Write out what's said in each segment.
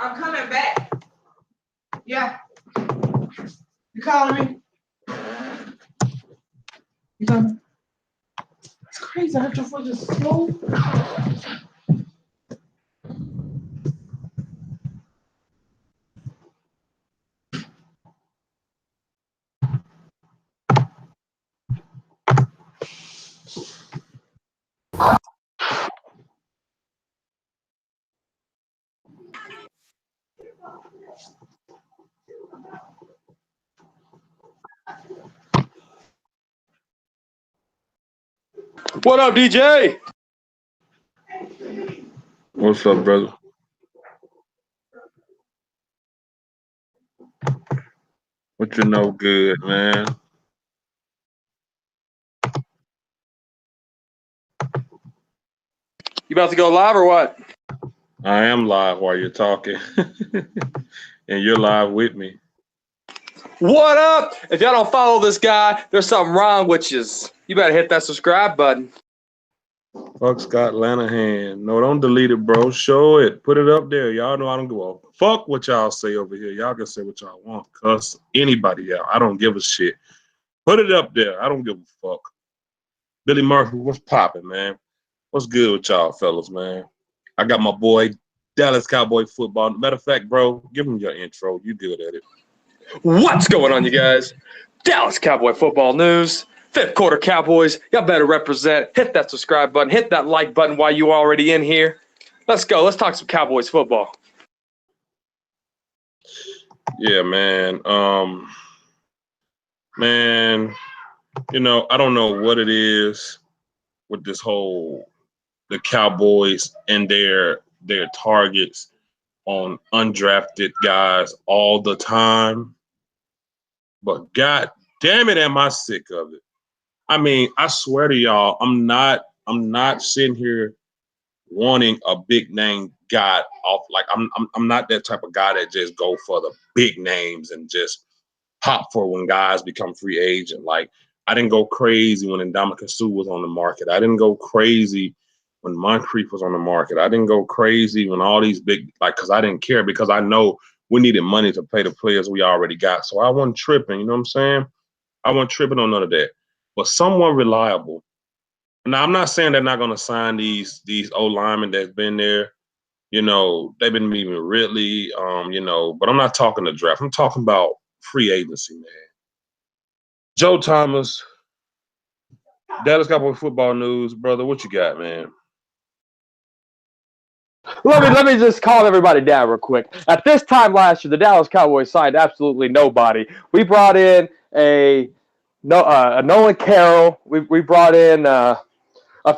I'm coming back. Yeah. You calling me? You coming? It's crazy. I heard your foot just slow. What up, DJ? What's up, brother? What you know good, man? You about to go live or what? I am live while you're talking. And you're live with me. What up? If y'all don't follow this guy, there's something wrong with you. You better hit that subscribe button. Fuck Scott Lanahan. No, don't delete it, bro. Show it. Put it up there. Y'all know I don't give a fuck what y'all say over here. Y'all can say what y'all want. Cuss anybody out. I don't give a shit. Put it up there. I don't give a fuck. Billy Murphy, what's popping, man? What's good with y'all fellas, man? I got my boy, Dallas Cowboy football. Matter of fact, bro, give him your intro. You good at it. What's going on, you guys? Dallas Cowboy football news. Fifth quarter Cowboys. Y'all better represent. Hit that subscribe button. Hit that like button while you already in here. Let's go. Let's talk some Cowboys football. Yeah, man. Man, you know, I don't know what it is with this whole the Cowboys and their targets on undrafted guys all the time. But god damn it, am I sick of it. I mean, I swear to y'all, I'm not sitting here wanting a big name guy off. Like I'm not that type of guy that just go for the big names and just pop for when guys become free agent. Like I didn't go crazy when Ndamukong Suh was on the market. I didn't go crazy when Moncrief was on the market. I didn't go crazy when all these big, like, because I didn't care, because I know we needed money to pay the players we already got. So I wasn't tripping, you know what I'm saying? I wasn't tripping on none of that. But someone reliable. Now, I'm not saying they're not going to sign these old linemen that's been there. You know, they've been meeting Ridley, you know, but I'm not talking the draft. I'm talking about free agency, man. Joe Thomas, Dallas Cowboy football news, brother. What you got, man? Let me just calm everybody down real quick. At this time last year, the Dallas Cowboys signed absolutely nobody. We brought in a Nolan Carroll. We brought in a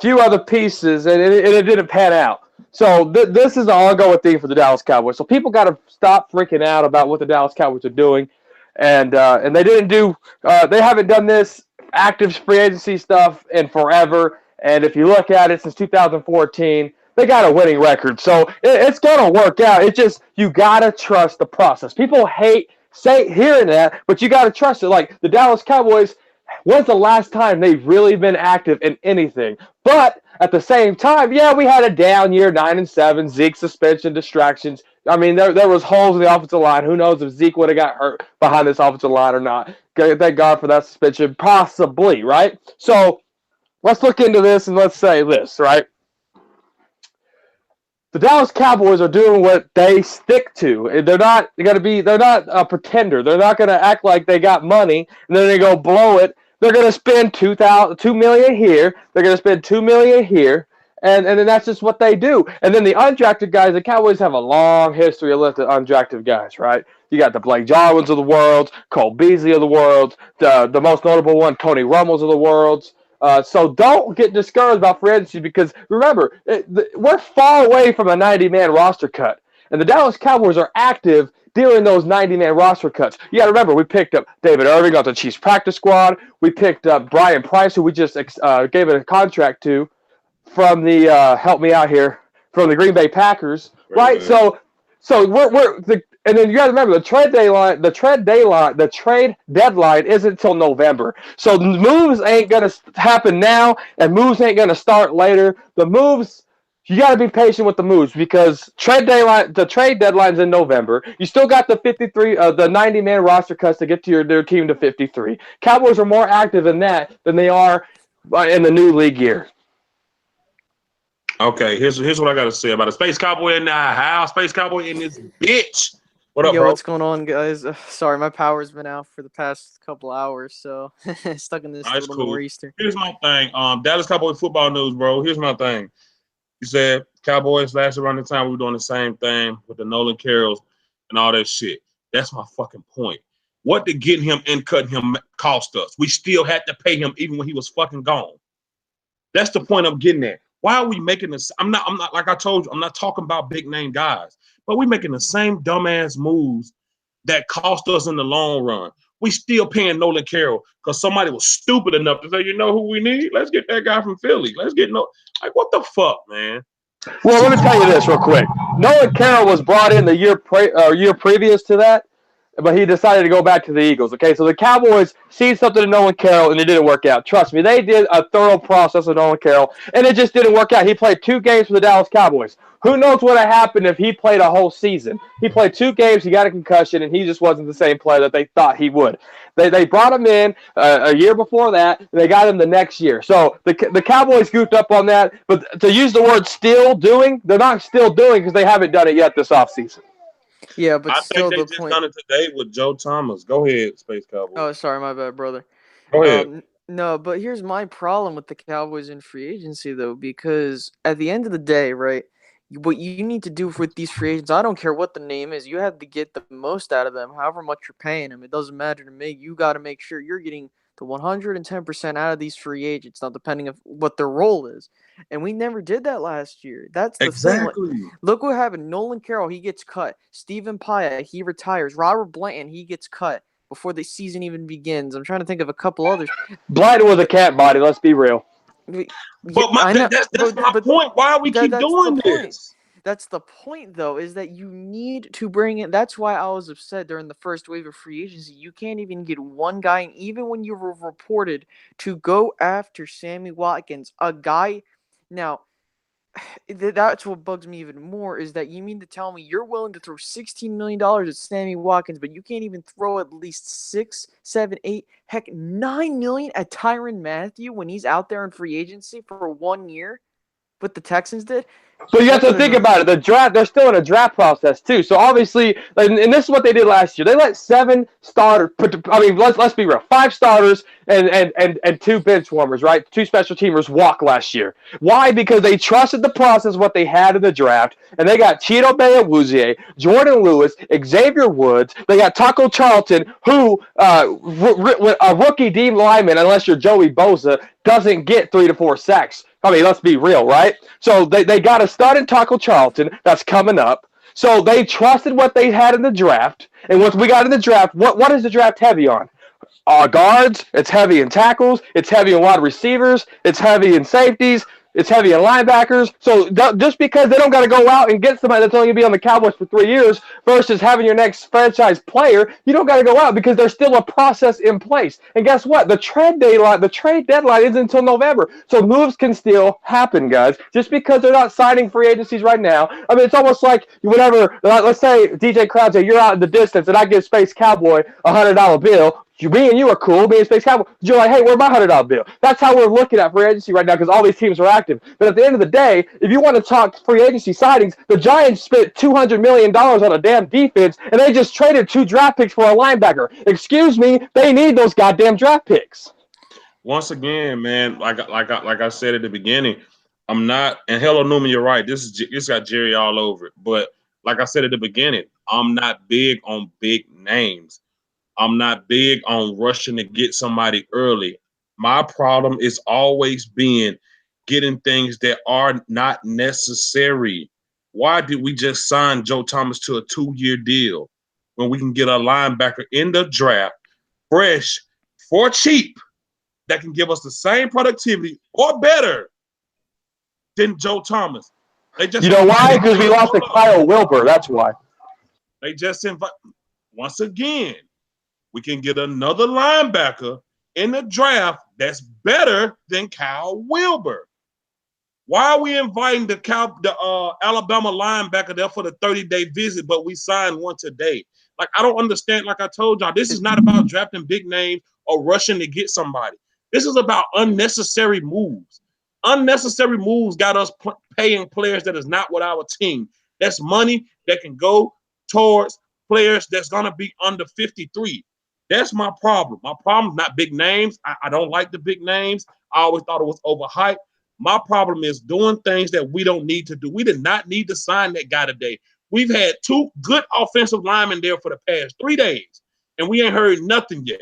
few other pieces, and it didn't pan out. So this is an ongoing thing for the Dallas Cowboys. So people got to stop freaking out about what the Dallas Cowboys are doing, and they didn't do. They haven't done this active free agency stuff in forever. And if you look at it since 2014. They got a winning record, so it's gonna work out. It's just you gotta trust the process. People hate hearing that, but you gotta trust it. Like the Dallas Cowboys, when's the last time they've really been active in anything? But at the same time, yeah, we had a down year, 9-7, Zeke suspension, distractions. I mean, there was holes in the offensive line. Who knows if Zeke would have got hurt behind this offensive line or not? Thank God for that suspension, possibly, right? So let's look into this and let's say this, right? The Dallas Cowboys are doing what they stick to. They're not a pretender. They're not gonna act like they got money and then they go blow it. They're gonna spend $2 million here. They're gonna spend $2 million here, and then that's just what they do. And then the undrafted guys, the Cowboys have a long history of lifting undrafted guys, right? You got the Blake Jarwins of the world, Cole Beasley of the world, the most notable one, Tony Romo's of the world. So don't get discouraged about free agency because remember, we're far away from a 90-man roster cut. And the Dallas Cowboys are active during those 90-man roster cuts. You got to remember, we picked up David Irving off the Chiefs practice squad. We picked up Brian Price, who we just gave a contract to from the, help me out here, from the Green Bay Packers. Right? So and then you got to remember the trade deadline isn't until November. So the moves ain't gonna happen now, and moves ain't gonna start later. The moves you got to be patient with the moves because the trade deadline's in November. You still got the 90-man roster cuts to get to their team to 53. Cowboys are more active in that than they are in the new league year. Okay, here's what I got to say about it. Space Cowboy in the house. Space Cowboy in this bitch. What up, Yo, bro? what's going on, guys? Sorry, my power's been out for the past couple hours, so stuck in this That's little cool. nor'easter. Here's my thing. Dallas Cowboy football news, bro. Here's my thing. You said Cowboys last around the time we were doing the same thing with the Nolan Carrolls and all that shit. That's my fucking point. What did getting him and cutting him cost us? We still had to pay him even when he was fucking gone. That's the point I'm getting at. Why are we making this? I'm not like I told you, I'm not talking about big name guys, but we making the same dumbass moves that cost us in the long run. We still paying Nolan Carroll because somebody was stupid enough to say, you know who we need? Let's get that guy from Philly. Let's get like what the fuck, man? Well, let me tell you this real quick. Nolan Carroll was brought in the year previous to that, but he decided to go back to the Eagles. Okay, so the Cowboys see something in Nolan Carroll, and it didn't work out. Trust me, they did a thorough process of Nolan Carroll, and it just didn't work out. He played 2 games for the Dallas Cowboys. Who knows what would have happened if he played a whole season? He played 2 games, he got a concussion, and he just wasn't the same player that they thought he would. They brought him in a year before that, and they got him the next year. So the Cowboys goofed up on that, but to use the word still doing, they're not still doing because they haven't done it yet this offseason. Yeah, but I still think they the just point. done it today with Joe Thomas. Go ahead, Space Cowboy. Oh, sorry, my bad, brother. Go ahead. No, but here's my problem with the Cowboys in free agency, though, because at the end of the day, right, what you need to do with these free agents, I don't care what the name is, you have to get the most out of them, however much you're paying them. It doesn't matter to me. You got to make sure you're getting the 110% out of these free agents, now depending on what their role is. And we never did that last year. That's the thing. Like, look what happened. Nolan Carroll, he gets cut. Stephen Pyatt, he retires. Robert Blanton, he gets cut before the season even begins. I'm trying to think of a couple others. Blanton was a cat body, let's be real. But that's my point. Why we keep doing this? That's the point, though, is that you need to bring in. That's why I was upset during the first wave of free agency. You can't even get one guy, and even when you were reported to go after Sammy Watkins, a guy. Now, that's what bugs me even more is that you mean to tell me you're willing to throw $16 million at Sammy Watkins, but you can't even throw at least 6, 7, 8, heck, $9 million at Tyrann Mathieu when he's out there in free agency for 1 year? What the Texans did? So you have to think about it. The draft, they're still in a draft process too. So obviously, and this is what they did last year. They let 7 starters. I mean, let's be real. 5 starters and 2 bench warmers, right? 2 special teamers walk last year. Why? Because they trusted the process, what they had in the draft, and they got Cheeto Bay-Awuzie, Jordan Lewis, Xavier Woods. They got Taco Charlton, who a rookie D lineman, unless you're Joey Bosa, doesn't get 3 to 4 sacks. I mean, let's be real, right? So they got a stud in Taco Charlton that's coming up. So they trusted what they had in the draft. And once we got in the draft, what is the draft heavy on? Guards. It's heavy in tackles. It's heavy in wide receivers. It's heavy in safeties. It's heavy in linebackers. So just because they don't got to go out and get somebody that's only going to be on the Cowboys for 3 years versus having your next franchise player, you don't got to go out because there's still a process in place. And guess what? The trade deadline isn't until November. So moves can still happen, guys. Just because they're not signing free agencies right now. I mean, it's almost like whenever, let's say, DJ Krause, you're out in the distance and I give Space Cowboy a $100 bill. Me and you are cool, me and Space Cowboy. You're like, hey, where's my $100 bill? That's how we're looking at free agency right now because all these teams are active. But at the end of the day, if you want to talk free agency signings, the Giants spent $200 million on a damn defense, and they just traded 2 draft picks for a linebacker. Excuse me, they need those goddamn draft picks. Once again, man, like I said at the beginning, I'm not. And hello, Newman, you're right. This got Jerry all over it. But like I said at the beginning, I'm not big on big names. I'm not big on rushing to get somebody early. My problem is always being getting things that are not necessary. Why did we just sign Joe Thomas to a 2-year deal when we can get a linebacker in the draft, fresh, for cheap, that can give us the same productivity or better than Joe Thomas? You know why? Because we lost to Kyle Wilbur. That's why. They just invite. Once again, we can get another linebacker in the draft that's better than Kyle Wilbur. Why are we inviting the Alabama linebacker there for the 30-day visit, but we signed one today? Like, I don't understand. Like I told y'all, this is not about drafting big names or rushing to get somebody. This is about unnecessary moves. Unnecessary moves got us paying players that is not with our team. That's money that can go towards players that's going to be under 53. That's my problem. My problem is not big names. I don't like the big names. I always thought it was overhyped. My problem is doing things that we don't need to do. We did not need to sign that guy today. We've had 2 good offensive linemen there for the past 3 days, and we ain't heard nothing yet.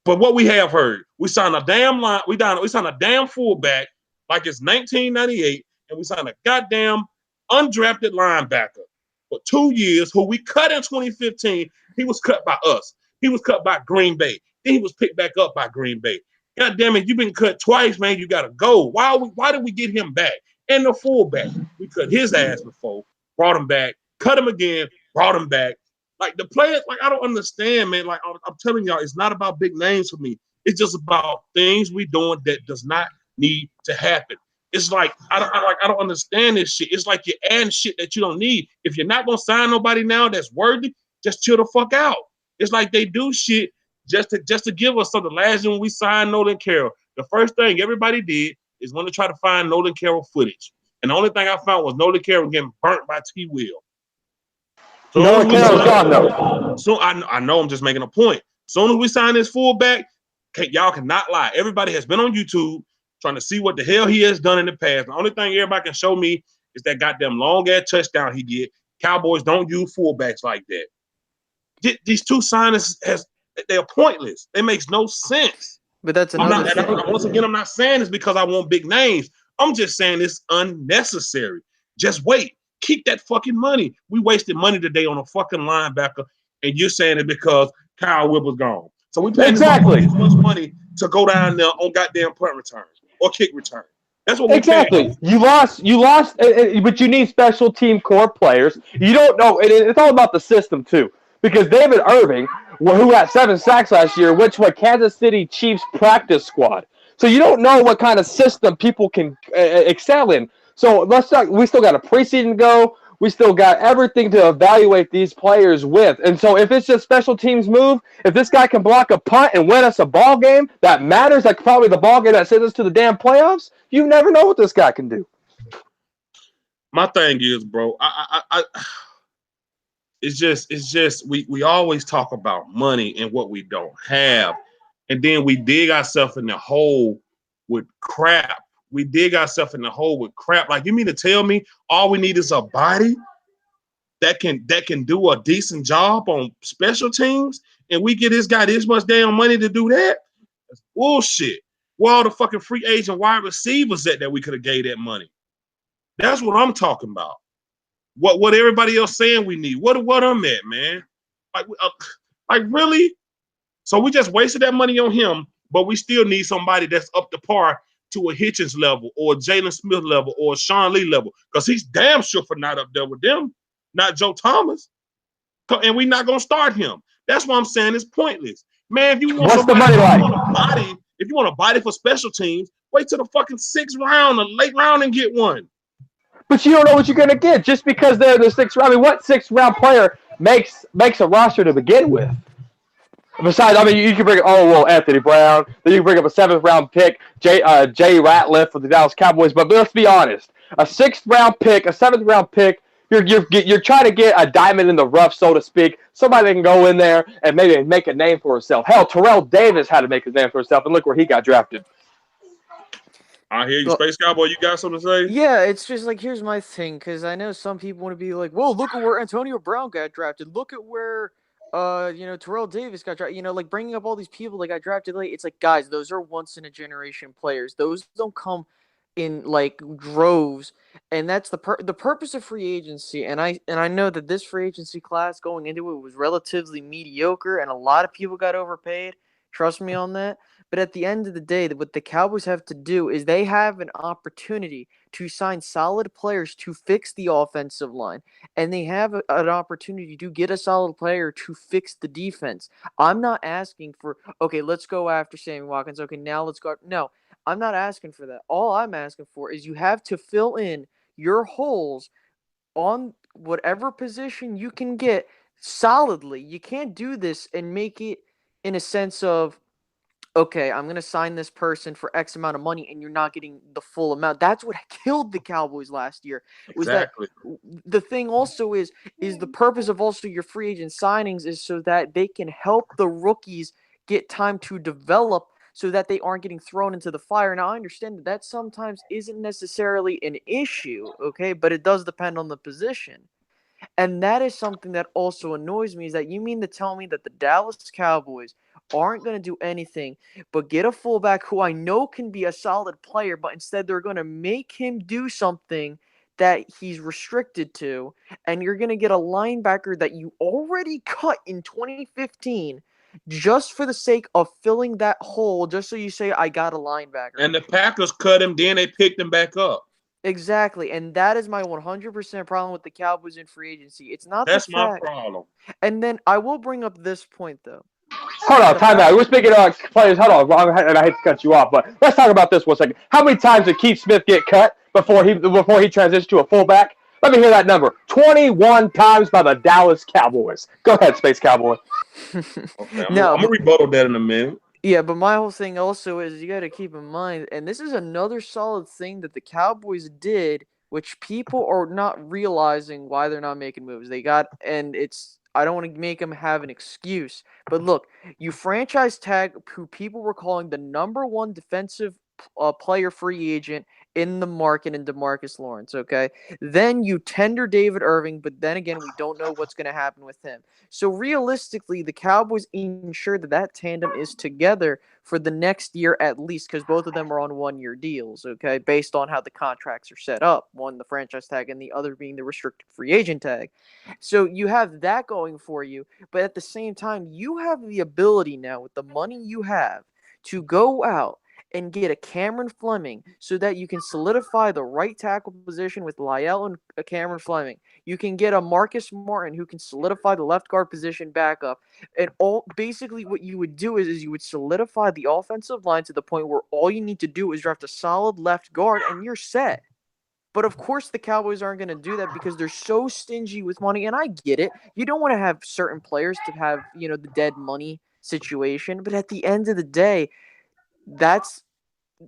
But what we have heard, we signed a damn line. We signed a damn fullback like it's 1998, and we signed a goddamn undrafted linebacker for 2 years who we cut in 2015. He was cut by us. He was cut by Green Bay. Then he was picked back up by Green Bay. God damn it, you've been cut twice, man. You gotta go. Why did we get him back? And the fullback, we cut his ass before, brought him back, cut him again, brought him back. Like the players, like I don't understand, man. Like I'm telling y'all, it's not about big names for me. It's just about things we doing that does not need to happen. It's like I don't understand this shit. It's like you're adding shit that you don't need. If you're not gonna sign nobody now that's worthy, just chill the fuck out. It's like they do shit just to give us something. Last year when we signed Nolan Carroll, the first thing everybody did is want to try to find Nolan Carroll footage. And the only thing I found was Nolan Carroll getting burnt by T. Will. So Nolan Carroll's gone though. So I know I'm just making a point. Soon as we sign this fullback, y'all cannot lie. Everybody has been on YouTube trying to see what the hell he has done in the past. The only thing everybody can show me is that goddamn long ass touchdown he get. Cowboys don't use fullbacks like that. These 2 signings they're pointless. It makes no sense. But that's another thing. Once again, I'm not saying this because I want big names. I'm just saying it's unnecessary. Just wait. Keep that fucking money. We wasted money today on a fucking linebacker, and you're saying it because Kyle Whipple's gone. So we paid this much money to go down there on goddamn punt return or kick return. That's what we Exactly. You lost, but you need special team core players. You don't know. It's all about the system too, because David Irving, who had 7 sacks last year, went to a Kansas City Chiefs practice squad. So you don't know what kind of system people can excel in. So we still got a preseason to go. We still got everything to evaluate these players with. And so if it's just special teams move, if this guy can block a punt and win us a ball game that matters, like probably the ball game that sends us to the damn playoffs, you never know what this guy can do. My thing is, bro, it's just we always talk about money and what we don't have. And then we dig ourselves in the hole with crap. We dig ourselves in the hole with crap. Like, you mean to tell me all we need is a body that can do a decent job on special teams, and we get this guy this much damn money to do that? That's bullshit. Where all the fucking free agent wide receivers that we could have gave that money? That's what I'm talking about. What everybody else saying we need? What I'm at, man? Like really? So we just wasted that money on him, but we still need somebody that's up to par to a Hitchens level or a Jalen Smith level or a Sean Lee level, because he's damn sure for not up there with them, not Joe Thomas. And we're not gonna start him. That's why I'm saying it's pointless, man. If you want What's the money like? If you want a body for special teams, wait till the fucking 6th round or late round and get one. But you don't know what you're gonna get just because they're the 6th round. I mean, what 6th round player makes a roster to begin with? Besides, I mean, you can bring Anthony Brown. Then you can bring up a 7th round pick, Jay Ratliff for the Dallas Cowboys. But let's be honest, a 6th round pick, a 7th round pick, you're trying to get a diamond in the rough, so to speak. Somebody that can go in there and maybe make a name for himself. Hell, Terrell Davis had to make a name for himself, and look where he got drafted. I hear you, Space Cowboy. You got something to say? Yeah, it's just like, here's my thing, because I know some people want to be like, "Whoa, look at where Antonio Brown got drafted. Look at where Terrell Davis got drafted." Like bringing up all these people that got drafted late. It's like, guys, those are once in a generation players. Those don't come in like droves, and that's the purpose of free agency. And I know that this free agency class going into it was relatively mediocre, and a lot of people got overpaid. Trust me on that. But at the end of the day, what the Cowboys have to do is they have an opportunity to sign solid players to fix the offensive line. And they have an opportunity to get a solid player to fix the defense. I'm not asking for, okay, let's go after Sammy Watkins. Okay, now let's go. No, I'm not asking for that. All I'm asking for is you have to fill in your holes on whatever position you can get solidly. You can't do this and make it in a sense of, okay, I'm going to sign this person for X amount of money and you're not getting the full amount. That's what killed the Cowboys last year. Was Exactly. that the thing also is the purpose of also your free agent signings is so that they can help the rookies get time to develop so that they aren't getting thrown into the fire. Now, I understand that sometimes isn't necessarily an issue, okay, but it does depend on the position. And that is something that also annoys me, is that you mean to tell me that the Dallas Cowboys aren't going to do anything but get a fullback who I know can be a solid player, but instead they're going to make him do something that he's restricted to, and you're going to get a linebacker that you already cut in 2015 just for the sake of filling that hole, just so you say, I got a linebacker. And the Packers cut him, then they picked him back up. Exactly, and that is my 100% problem with the Cowboys in free agency. It's not That's the my fact. problem. And then I will bring up this point, though. Hold on, time out. We're speaking of players. Hold on, and I hate to cut you off, but let's talk about this 1 second. How many times did Keith Smith get cut before he transitioned to a fullback? Let me hear that number. 21 times by the Dallas Cowboys. Go ahead, Space Cowboy. Okay, I'm No, gonna rebuttal that in a minute. yeah, but my whole thing also is you got to keep in mind, and this is another solid thing that the Cowboys did, which people are not realizing why they're not making moves. I don't want to make them have an excuse, but look, you franchise tag who people were calling the #1 defensive player free agent in the market in DeMarcus Lawrence, okay? Then you tender David Irving, but then again, we don't know what's going to happen with him. So realistically, the Cowboys ensure that tandem is together for the next year at least, because both of them are on 1-year deals, okay, based on how the contracts are set up. One, the franchise tag, and the other being the restricted free agent tag. So you have that going for you, but at the same time, you have the ability now with the money you have to go out and get a Cameron Fleming so that you can solidify the right tackle position with Lyle and Cameron Fleming. You can get a Marcus Martin who can solidify the left guard position back up. And basically what you would do is you would solidify the offensive line to the point where all you need to do is draft a solid left guard and you're set. But of course the Cowboys aren't going to do that because they're so stingy with money, and I get it. You don't want to have certain players to have, the dead money situation, but at the end of the day,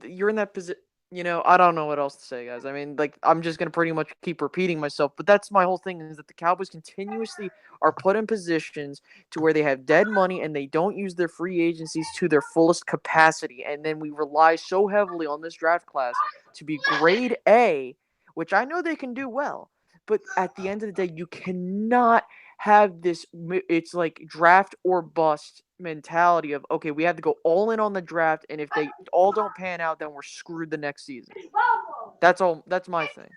you're in that position. I don't know what else to say, guys. I mean, like, I'm just going to pretty much keep repeating myself, but that's my whole thing, is that the Cowboys continuously are put in positions to where they have dead money and they don't use their free agencies to their fullest capacity. And then we rely so heavily on this draft class to be grade A, which I know they can do well, but at the end of the day, you cannot have this, it's like draft or bust mentality of, okay, we have to go all in on the draft, and if they all don't pan out, then we're screwed the next season. That's my thing.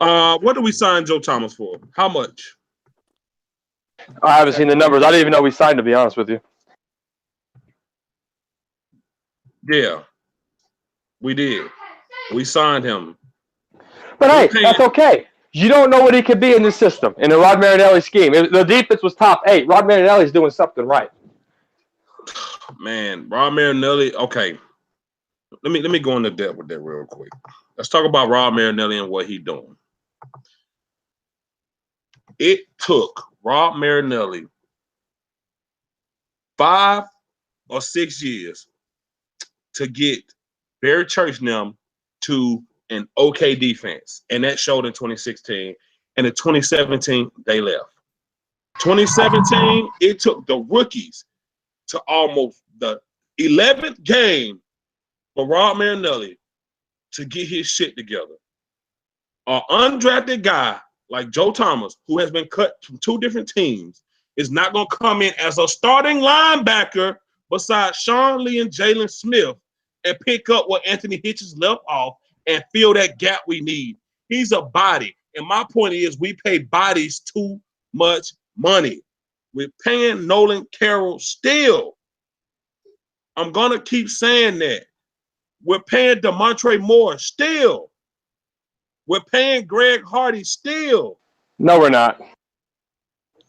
What did we sign Joe Thomas for? How much? I haven't seen the numbers. I didn't even know we signed, to be honest with you. Yeah, we did. We signed him. But hey, that's okay. You don't know what he could be in this system, in the Rod Marinelli scheme. The defense was top 8. Rod Marinelli's doing something right. Man, Rod Marinelli. Okay, let me go into depth with that real quick. Let's talk about Rod Marinelli and what he's doing. It took Rod Marinelli 5 or 6 years to get Barry Church now to an okay defense, and that showed in 2016. And in 2017, they left. 2017, it took the rookies to almost the 11th game for Rod Marinelli to get his shit together. An undrafted guy like Joe Thomas, who has been cut from 2 different teams, is not going to come in as a starting linebacker besides Sean Lee and Jalen Smith and pick up what Anthony Hitchens left off and fill that gap we need. He's a body. And my point is, we pay bodies too much money. We're paying Nolan Carroll still. I'm going to keep saying that. We're paying DeMontre Moore still. We're paying Greg Hardy still. No, we're not.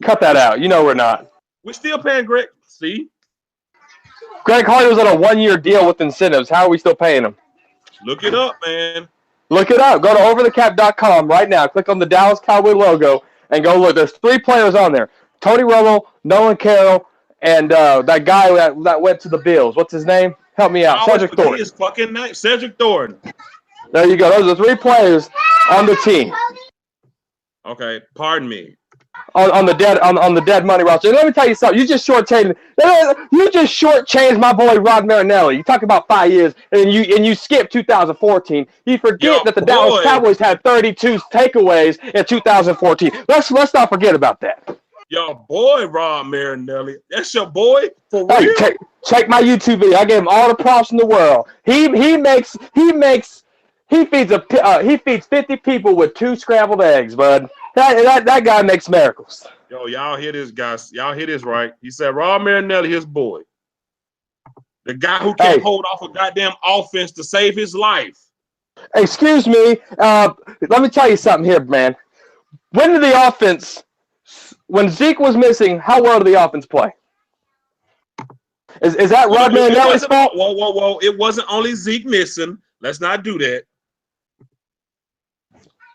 Cut that out. You know we're not. We're still paying Greg. See? Greg Hardy was on a 1-year deal with incentives. How are we still paying him? Look it up, man. Look it up. Go to overthecap.com right now. Click on the Dallas Cowboy logo and go look. There's 3 players on there: Tony Romo, Nolan Carroll, and that guy that went to the Bills. What's his name? Help me out. I always Cedric forget Thornton. his fucking name. Cedric Thornton. There you go. Those are 3 players on the team. Okay, pardon me. On the dead money roster. And let me tell you something. You just shortchanged my boy Rod Marinelli. You talk about 5 years and you skip 2014. You forget that the Dallas Cowboys had 32 takeaways in 2014. Let's not forget about that. Your boy Rod Marinelli. That's your boy for real. Hey, check my YouTube video. I gave him all the props in the world. He feeds 50 people with 2 scrambled eggs, bud. That guy makes miracles. Yo, y'all hear this, guys? Y'all hear this, right? He said Rod Marinelli, his boy. The guy who can't hold off a goddamn offense to save his life. Excuse me. Let me tell you something here, man. When Zeke was missing, how well did the offense play? Is that Rod Marinelli's fault? Whoa. It wasn't only Zeke missing. Let's not do that.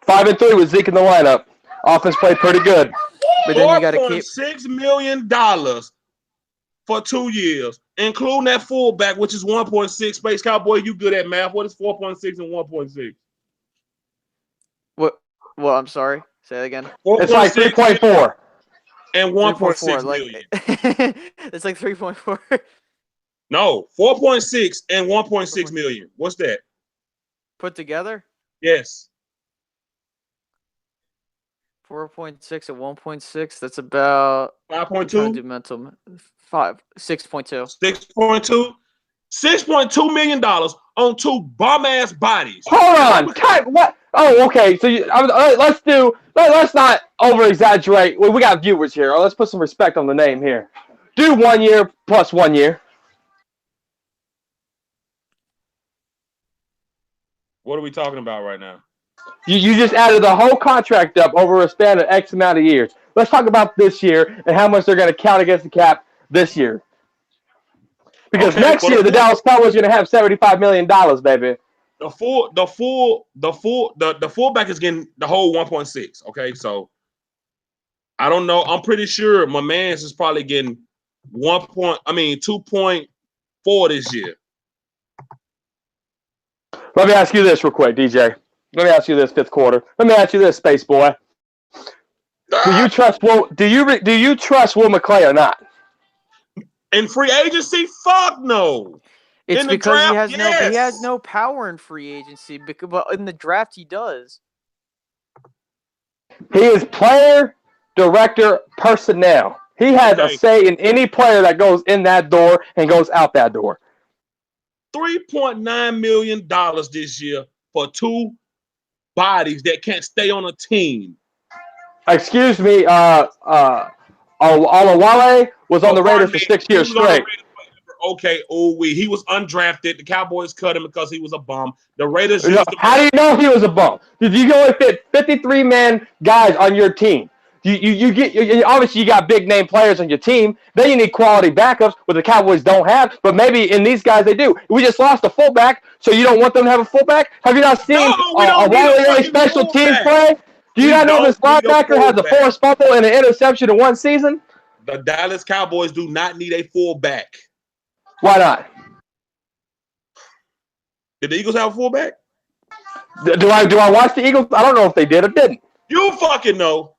5-3 with Zeke in the lineup. Offense played pretty good. But then you got to keep $4.6 million for 2 years, including that fullback, which is 1.6. Space Cowboy, you good at math. What is 4.6 and 1.6? What? Well, I'm sorry. Say that again. It's like 3.4 and 1.6 million. It's like 3.4. No, 4.6 and 1.6 million. What's that? Put together? Yes. 4.6 and 1.6. That's about 5.2. Do mental 6.2. 6.2. $6.2 million on 2 bum-ass bodies. Hold on. What? Oh, okay. So let's not over-exaggerate. We got viewers here. Let's put some respect on the name here. Do 1 year plus 1 year. What are we talking about right now? You just added the whole contract up over a span of X amount of years. Let's talk about this year and how much they're going to count against the cap this year. Because next year the Dallas Cowboys are going to have $75 million, baby. The fullback is getting the whole 1.6. Okay, so I don't know. I'm pretty sure my man's is probably getting 2.4 this year. Let me ask you this real quick, DJ. Let me ask you this, fifth quarter. Let me ask you this, Space Boy. Do you trust Will McClay or not? In free agency, fuck no. It's in the because draft, he has no power in free agency. But in the draft, he does. He is player, director, personnel. He has a say in any player that goes in that door and goes out that door. $3.9 million this year for 2 bodies that can't stay on a team. Excuse me, Olawale was on the Raiders for 6 years straight. Okay, he was undrafted. The Cowboys cut him because he was a bum. The Raiders How do you know he was a bum? Did you only fit 53-man guys on your team? Obviously you got big name players on your team. Then you need quality backups, what the Cowboys don't have. But maybe in these guys they do. We just lost a fullback, so you don't want them to have a fullback? Have you not seen a special teams play? Do you not know this linebacker has a forced fumble and an interception in 1 season? The Dallas Cowboys do not need a fullback. Why not? Did the Eagles have a fullback? Do I watch the Eagles? I don't know if they did or didn't. You fucking know.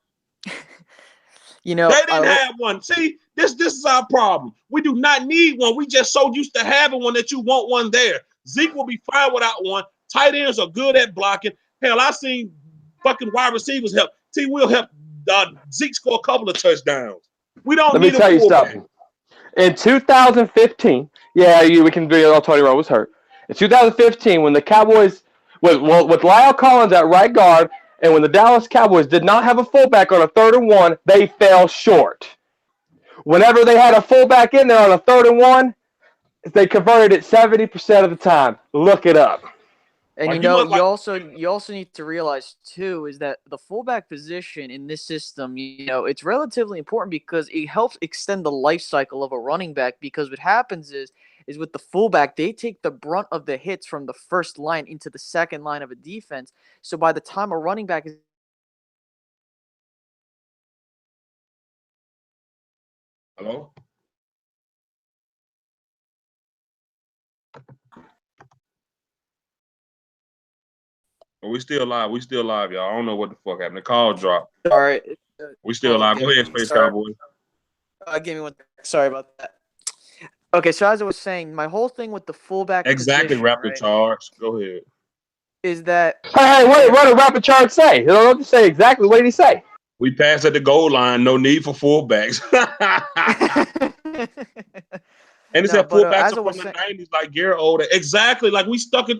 They didn't have one. See, this is our problem. We do not need one. We just so used to having one that you want one there. Zeke will be fine without one. Tight ends are good at blocking. Hell, I seen fucking wide receivers help. T. Will help Zeke score a couple of touchdowns. We don't need a fullback. Let me tell you something. In 2015, we can be. Tony Romo was hurt. In 2015, when the Cowboys, with Lyle Collins at right guard, and when the Dallas Cowboys did not have a fullback on a 3rd and 1, they fell short. Whenever they had a fullback in there on a 3rd and 1, they converted it 70% of the time. Look it up. And you also need to realize too is that the fullback position in this system, it's relatively important because it helps extend the life cycle of a running back. Because what happens is is with the fullback, they take the brunt of the hits from the first line into the second line of a defense. So by the time a running back is Hello? We still live. We still live, y'all. I don't know what the fuck happened. The call dropped. sorry, We still live. Go ahead, Space Cowboy. give me one. Sorry about that. Okay, so as I was saying, my whole thing with the fullback Exactly, position, rapid right, charge. Go ahead. is that Hey, what did Rapid Charge say? He don't have to say exactly what did he say. We passed at the goal line. No need for fullbacks. And it said fullbacks as are I was from the saying, 90s, like Garrett Older. Exactly. Like we stuck in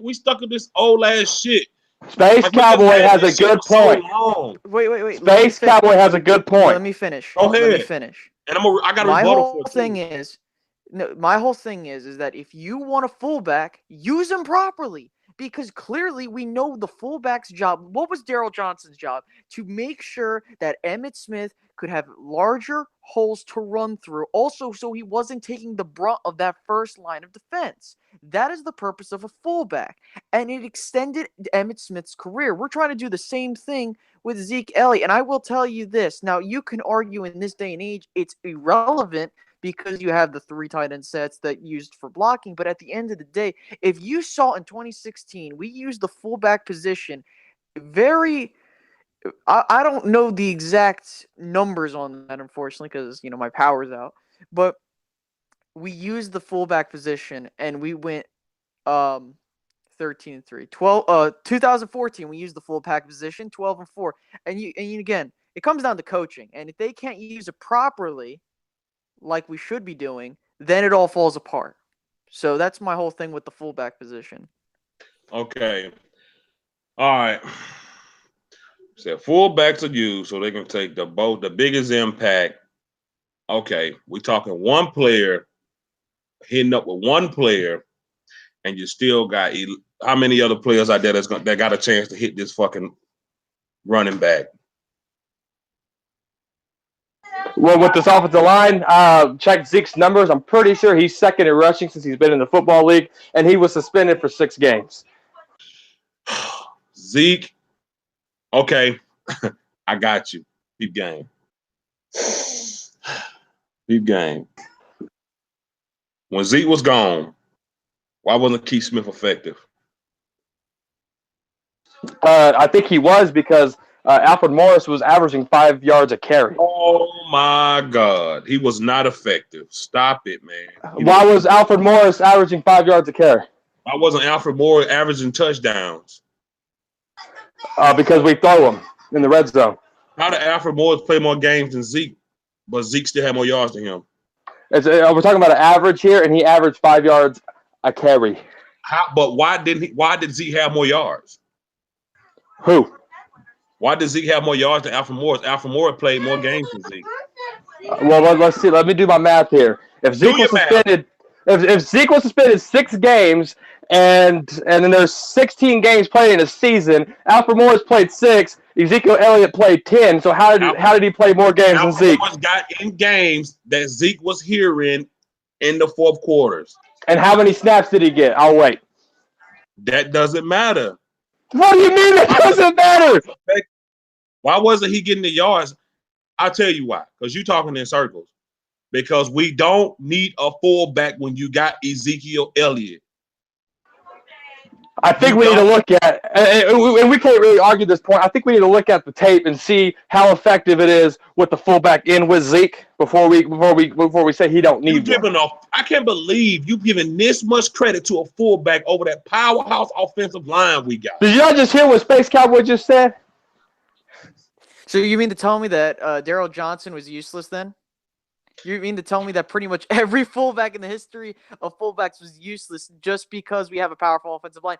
this old ass shit. Space Like, Cowboy has a good point. So wait. Let me Space finish. Cowboy has a good point. Let me finish. Go ahead. Let me finish. And I got a My rebuttal whole for it thing too. is, no, my whole thing is that if you want a fullback, use him properly. Because clearly we know the fullback's job. What was Daryl Johnson's job? To make sure that Emmitt Smith could have larger holes to run through. Also, so he wasn't taking the brunt of that first line of defense. That is the purpose of a fullback. And it extended Emmitt Smith's career. We're trying to do the same thing with Zeke Elliott. And I will tell you this. Now, you can argue in this day and age it's irrelevant because you have the 3 tight end sets that used for blocking. But at the end of the day, if you saw in 2016, we used the fullback position very. I don't know the exact numbers on that, unfortunately, because my power's out. But we used the fullback position, and we went 13-3. 2014, we used the fullback position, 12-4. And again, it comes down to coaching, and if they can't use it properly, like we should be doing, then it all falls apart. So that's my whole thing with the fullback position. Okay. All right. So fullbacks are used so they can take the biggest impact. Okay, we talking one player hitting up with one player, and you still got how many other players out there that got a chance to hit this fucking running back? Well, with this offensive line, check Zeke's numbers. I'm pretty sure he's second in rushing since he's been in the football league, and he was suspended for 6 games. Zeke, okay, I got you. Keep game. Keep game. When Zeke was gone, why wasn't Keith Smith effective? I think he was because Alfred Morris was averaging 5 yards a carry. Oh my God, he was not effective. Stop it, man. Why was Alfred Morris averaging 5 yards a carry? Why wasn't Alfred Morris averaging touchdowns? Because we throw him in the red zone. How did Alfred Morris play more games than Zeke, but Zeke still had more yards than him? We're talking about an average here, and he averaged 5 yards a carry. But why did Zeke have more yards? Who? Why did Zeke have more yards than Alfred Morris? Alfred Morris played more games than Zeke. Well, let's see. Let me do my math here. If Zeke was suspended, if Zeke was suspended 6 games, and then there's 16 games played in a season, Alfred Morris played 6. Ezekiel Elliott played 10. So how did he play more games than Zeke? Alfred Morris got in games that Zeke was hearing in the fourth quarters. And how many snaps did he get? I'll wait. That doesn't matter. What do you mean it doesn't matter? Why wasn't he getting the yards? I'll tell you why. Because you're talking in circles. Because we don't need a fullback when you got Ezekiel Elliott. I think we need to look at, and we can't really argue this point. I think we need to look at the tape and see how effective it is with the fullback in with Zeke before we say he don't need one. I can't believe you giving this much credit to a fullback over that powerhouse offensive line we got. Did you not just hear what Space Cowboy just said? So you mean to tell me that Daryl Johnson was useless then? You mean to tell me that pretty much every fullback in the history of fullbacks was useless just because we have a powerful offensive line?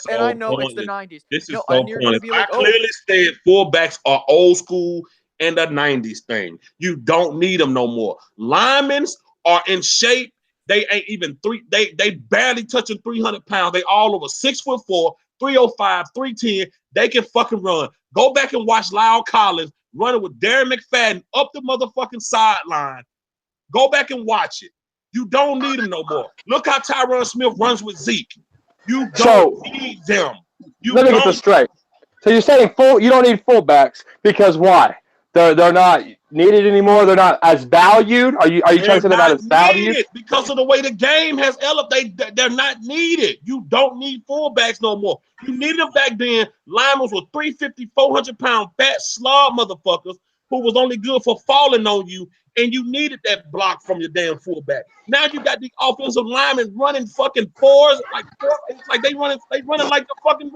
And I know it's the 90s. This is so pointless. Like, I clearly said fullbacks are old school and a 90s thing. You don't need them no more. Linemen are in shape. They ain't even they barely touching 300 pounds. They all over 6'4", 305, 310. They can fucking run. Go back and watch Lyle Collins running with Darren McFadden up the motherfucking sideline. Go back and watch it. You don't need them no more. Look how Tyron Smith runs with Zeke. You don't So need them. You let me get this straight. So you're saying you don't need fullbacks because why? They're not needed anymore. They're not as valued. Are you trying to say they're not as valued? Needed because of the way the game has elevated. They're not needed. You don't need fullbacks no more. You needed them back then. Linemen were 350, 400-pound fat slob motherfuckers who was only good for falling on you, and you needed that block from your damn fullback. Now you got the offensive linemen running fucking fours, it's like they running like the fucking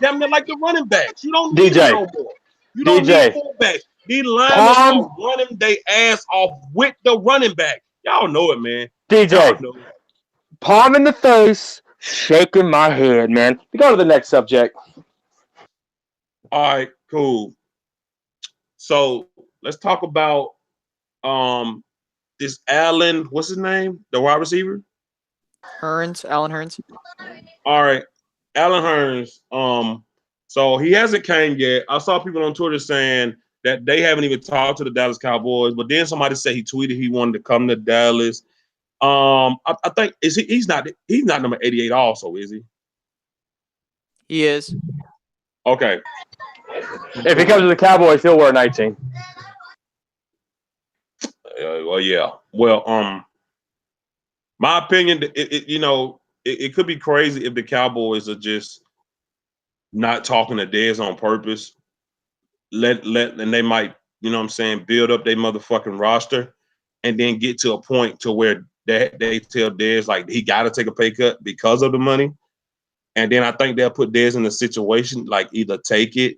damn near like the running backs. You don't need them no more. You don't need fullbacks. These linemen are running their ass off with the running back. Y'all know it, man. DJ, palm in the face, shaking my head, man. We go to the next subject. All right, cool. So let's talk about this Allen. What's his name? The wide receiver. Allen Hurns. All right, Allen Hurns. So he hasn't came yet. I saw people on Twitter saying that they haven't even talked to the Dallas Cowboys, but then somebody said he tweeted he wanted to come to Dallas. I think he's not number 88 also, is he? He is. Okay. If he comes to the Cowboys, he'll wear 19. Well, yeah. Well, my opinion, it could be crazy if the Cowboys are just not talking to Dez on purpose. And they might, you know what I'm saying, build up their motherfucking roster and then get to a point to where they tell Dez like he got to take a pay cut because of the money. And then I think they'll put Dez in a situation like either take it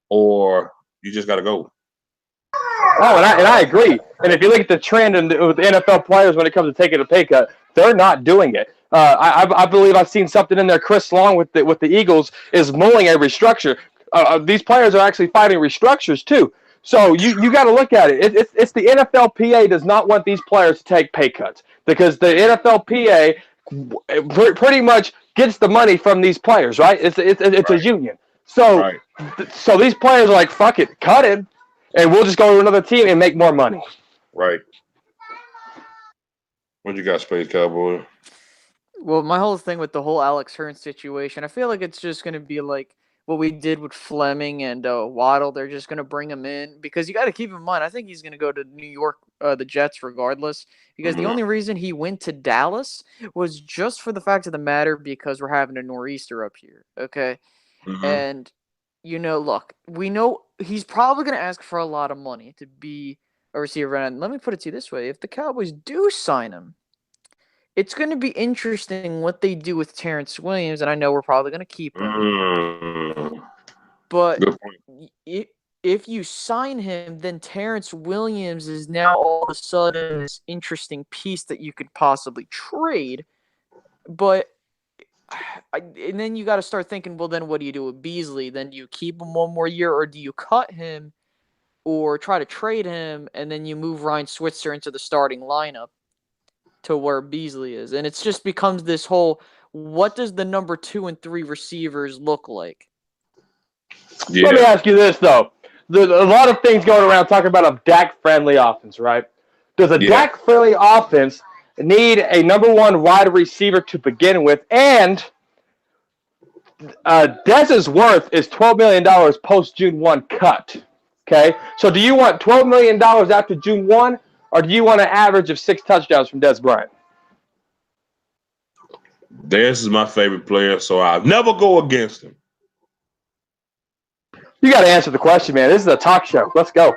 or you just got to go. Oh, and I agree. And if you look at the trend with the NFL players when it comes to taking a pay cut, they're not doing it. I believe I've seen something in there. Chris Long with the Eagles is mulling a restructure. These players are actually fighting restructures too. So you got to look at it. It's the NFLPA does not want these players to take pay cuts because the NFLPA pretty much gets the money from these players, right? It's right. A union. So right. So these players are like, fuck it, cut it, and we'll just go to another team and make more money. Right. What you got, Space Cowboy? Well, my whole thing with the whole Alex Hurns situation, I feel like it's just going to be like what we did with Fleming and Waddle. They're just going to bring him in because you got to keep in mind, I think he's going to go to New York, the Jets regardless, because the only reason he went to Dallas was just for the fact of the matter because we're having a nor'easter up here, okay? Mm-hmm. And, look, we know he's probably going to ask for a lot of money to be a receiver. And let me put it to you this way. If the Cowboys do sign him, it's going to be interesting what they do with Terrence Williams, and I know we're probably going to keep him. But if you sign him, then Terrence Williams is now all of a sudden this interesting piece that you could possibly trade. And then you got to start thinking, well, then what do you do with Beasley? Then do you keep him one more year, or do you cut him or try to trade him, and then you move Ryan Switzer into the starting lineup to where Beasley is? And it's just becomes this whole, what does the number 2 and 3 receivers look like? Yeah. Let me ask you this, though. There's a lot of things going around talking about a Dak-friendly offense, right? Does a Dak-friendly offense need a number 1 wide receiver to begin with? And Dez's worth is $12 million post June 1 cut. Okay? So do you want $12 million after June 1? Or do you want an average of 6 touchdowns from Dez Bryant? Dez is my favorite player, so I'll never go against him. You got to answer the question, man. This is a talk show. Let's go.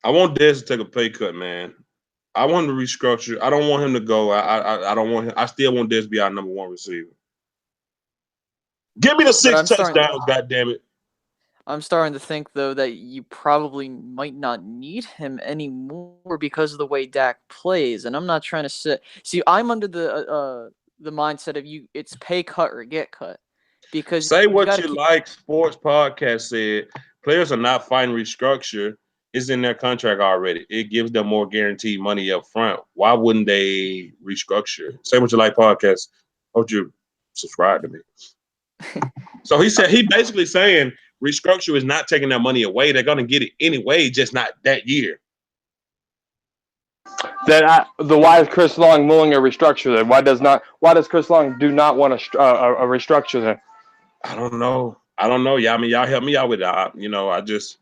I want Dez to take a pay cut, man. I want him to restructure. I don't want him to go. I don't want him. I still want Dez to be our number 1 receiver. Give me the 6 touchdowns, goddammit. I'm starting to think, though, that you probably might not need him anymore because of the way Dak plays. And I'm not trying to see. I'm under the mindset of it's pay cut or get cut. Because say what you like. Sports podcast said players are not fighting restructure. It's in their contract already. It gives them more guaranteed money up front. Why wouldn't they restructure? Say what you like podcast. Hope you subscribe to me. So he basically saying restructure is not taking that money away. They're going to get it anyway, just not that year. Why is Chris Long willing a restructure then? Why does Chris Long do not want a restructure then? I don't know. I don't know. Y'all, I mean, y'all help me out with that. You know, I just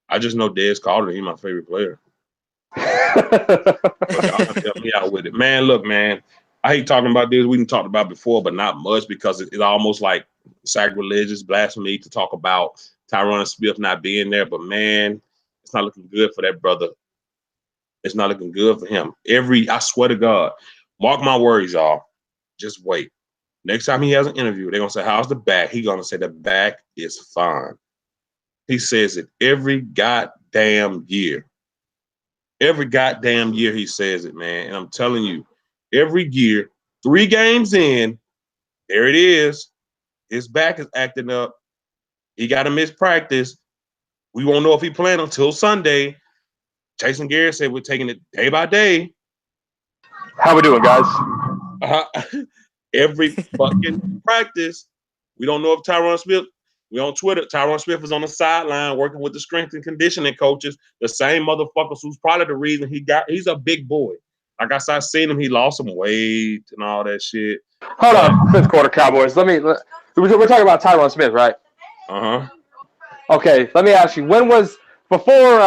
know Dez Carter. He's my favorite player. So y'all help me out with it, man. Look, man. I hate talking about this. We didn't talk about before, but not much because it's almost like sacrilegious blasphemy to talk about Tyron Smith not being there. But man, it's not looking good for that brother. It's not looking good for him. I swear to God, mark my words, y'all. Just wait. Next time he has an interview, they're gonna say, "How's the back?" He's gonna say, "The back is fine." He says it every goddamn year. Every goddamn year he says it, man. And I'm telling you, every year, 3 games in, there it is. His back is acting up. He got to miss practice. We won't know if he playing until Sunday. Jason Garrett said we're taking it day by day. How we doing, guys? Every fucking practice. We don't know if Tyron Smith. We on Twitter. Tyron Smith is on the sideline working with the strength and conditioning coaches, the same motherfuckers who's probably the reason he's a big boy. Like I started seeing him, he lost some weight and all that shit. Hold on, fifth quarter Cowboys. We're talking about Tyron Smith, right? Okay, let me ask you. When was before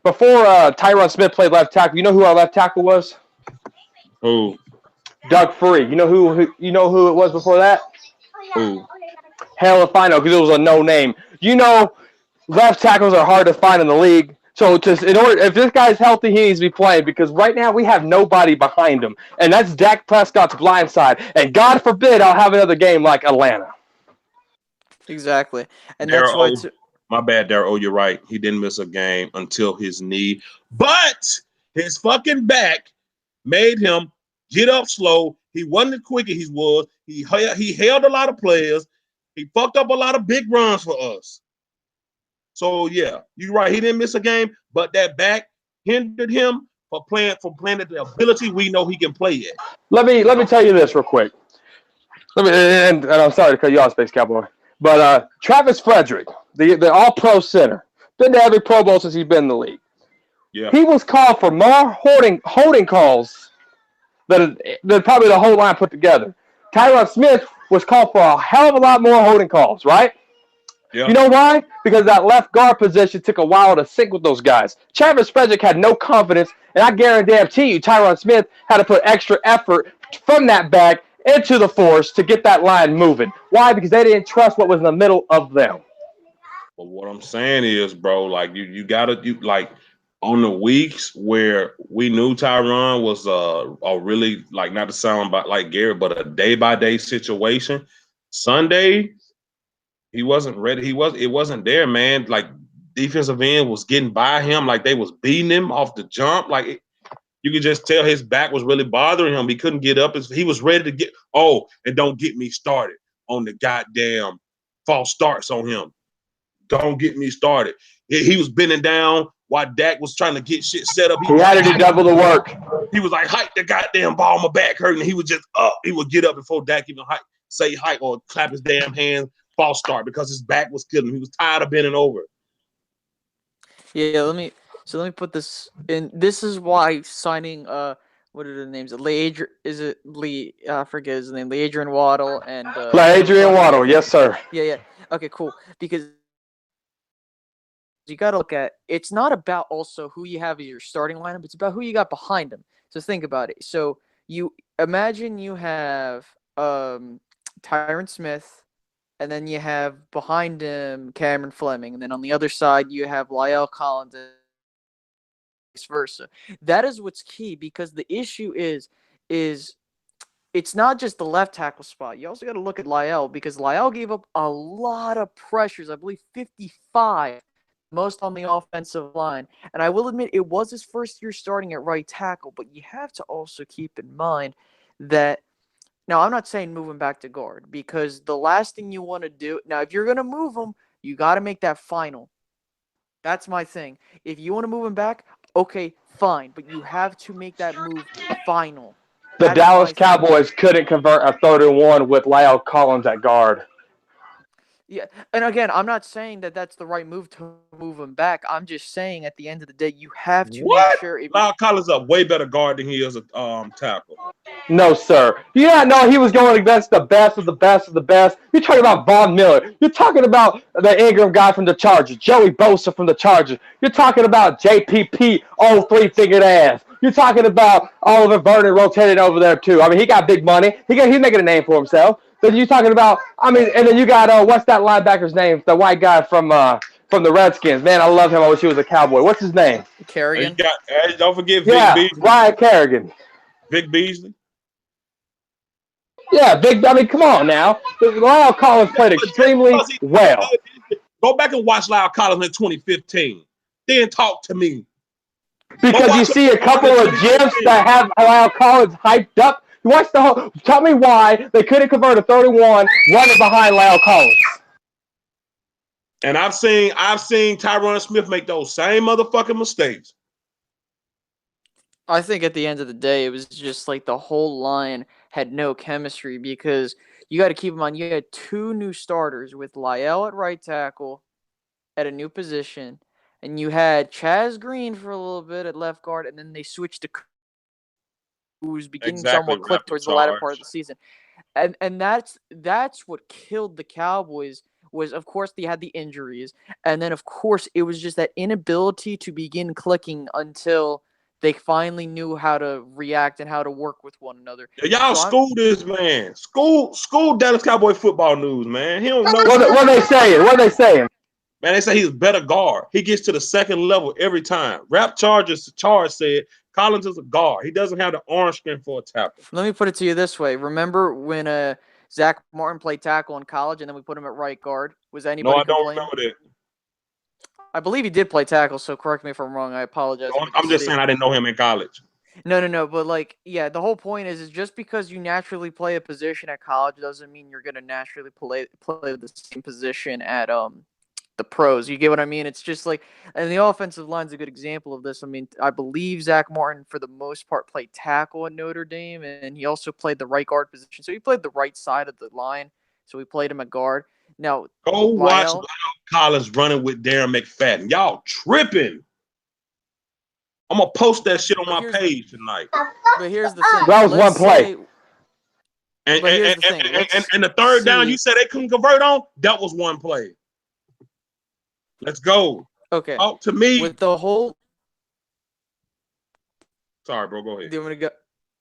Tyron Smith played left tackle? You know who our left tackle was? Who? Doug Free. You know who it was before that? Who? Hell if I know, because it was a no name. You know, left tackles are hard to find in the league. So if this guy's healthy, he needs to be playing because right now we have nobody behind him, and that's Dak Prescott's blind side. And God forbid I'll have another game like Atlanta. Exactly, and Darryl, that's why. My bad, Darryl. Oh, you're right. He didn't miss a game until his knee, but his fucking back made him get up slow. He wasn't as quick as he was. He held a lot of players. He fucked up a lot of big runs for us. So yeah, you're right. He didn't miss a game, but that back hindered him from playing at the ability we know he can play at. Let me tell you this real quick. And I'm sorry to cut you off, Space Cowboy, but Travis Frederick, the All-Pro center, been to every Pro Bowl since he's been in the league. Yeah, he was called for more holding calls than probably the whole line put together. Tyron Smith was called for a hell of a lot more holding calls, right? Yeah. You know why? Because that left guard position took a while to sync with those guys. Travis Frederick had no confidence, and I guarantee you Tyron Smith had to put extra effort from that back into the force to get that line moving. Why? Because they didn't trust what was in the middle of them. But what I'm saying is, bro, like you gotta like on the weeks where we knew Tyron was a really like not to sound like Garrett, but a day by day situation. Sunday, he wasn't ready. It wasn't there, man. Like defensive end was getting by him, like they was beating him off the jump. Like you could just tell his back was really bothering him. He couldn't get up. He was ready to get. Oh, and don't get me started on the goddamn false starts on him. Don't get me started. He was bending down while Dak was trying to get shit set up. He had to do double the work. He was like, hike the goddamn ball, my back hurting. He was just up. He would get up before Dak even say hike or clap his damn hands, false start because his back was killing him. He was tired of bending over. Yeah, let me put this in. This is why signing what are the names? Is it Lee? I forget his name. Adrian Waddle and Adrian Waddle, yes sir. Yeah. Okay, cool. Because you got to look at it's not about also who you have as your starting lineup. It's about who you got behind them. So think about it. So you imagine you have Tyron Smith. And then you have behind him Cameron Fleming. And then on the other side, you have La'el Collins and vice versa. That is what's key because the issue is it's not just the left tackle spot. You also got to look at La'el because La'el gave up a lot of pressures. I believe 55, most on the offensive line. And I will admit it was his first year starting at right tackle. But you have to also keep in mind that now, I'm not saying move him back to guard because the last thing you want to do now, if you're going to move him, you got to make that final. That's my thing. If you want to move him back, okay, fine, but you have to make that move final. The Dallas Cowboys couldn't convert a 3rd and 1 with La'el Collins at guard. Yeah, and again, I'm not saying that that's the right move to move him back. I'm just saying at the end of the day, you have to make What? sure. Lyle Collins is a way better guard than he is a tackle. No, sir. Do you not know he was going against the best of the best of the best? You're talking about Von Miller. You're talking about the Ingram guy from the Chargers, Joey Bosa from the Chargers. You're talking about JPP, old three-fingered ass. You're talking about Oliver Vernon rotated over there too. I mean, he got big money. He's making a name for himself. Then you're talking about, I mean, and then you got what's that linebacker's name? The white guy from the Redskins. Man, I love him. I wish he was a Cowboy. What's his name? And Kerrigan. don't forget Vic Yeah, Beasley. Ryan Kerrigan. Vic Beasley. Yeah, big. I mean, come on now. Lyle Collins played extremely well. Go back and watch Lyle Collins in 2015. Then talk to me. Because you see a couple of gifs that have Lyle Collins hyped up. You watch the whole. Tell me why they couldn't convert a 31 running behind Lyle Collins. And I've seen Tyron Smith make those same motherfucking mistakes. I think at the end of the day, it was just like the whole line had no chemistry because you got to keep in mind you had two new starters with Lyle at right tackle at a new position, and you had Chaz Green for a little bit at left guard, and then they switched to who was beginning to somewhat click towards the latter part of the season. And that's what killed the Cowboys was, of course, they had the injuries, and then of course it was just that inability to begin clicking until they finally knew how to react and how to work with one another. Y'all school this man. School Dallas Cowboy football news, man. He don't know what they saying. What are they saying? Man, they say he's a better guard. He gets to the second level every time. Charge said Collins is a guard. He doesn't have the arm strength for a tackle. Let me put it to you this way. Remember when Zach Martin played tackle in college and then we put him at right guard? Was anybody complaining? No, I don't remember that. I believe he did play tackle, so correct me if I'm wrong. I apologize. No, I'm just saying I didn't know him in college. No. But like, yeah, the whole point is just because you naturally play a position at college doesn't mean you're gonna naturally play the same position at the pros. You get what I mean? It's just like, and the offensive line's a good example of this. I mean, I believe Zach Martin, for the most part, played tackle at Notre Dame, and he also played the right guard position. So he played the right side of the line. So we played him at guard. Now, go watch Lyle Collins running with Darren McFadden. Y'all tripping. I'm going to post that shit on my page tonight. But here's the thing. That was one play. And the third down you said they couldn't convert on, that was one play. Let's go. Okay. Talk to me. With the whole. Sorry, bro. Go ahead. Do you want to go?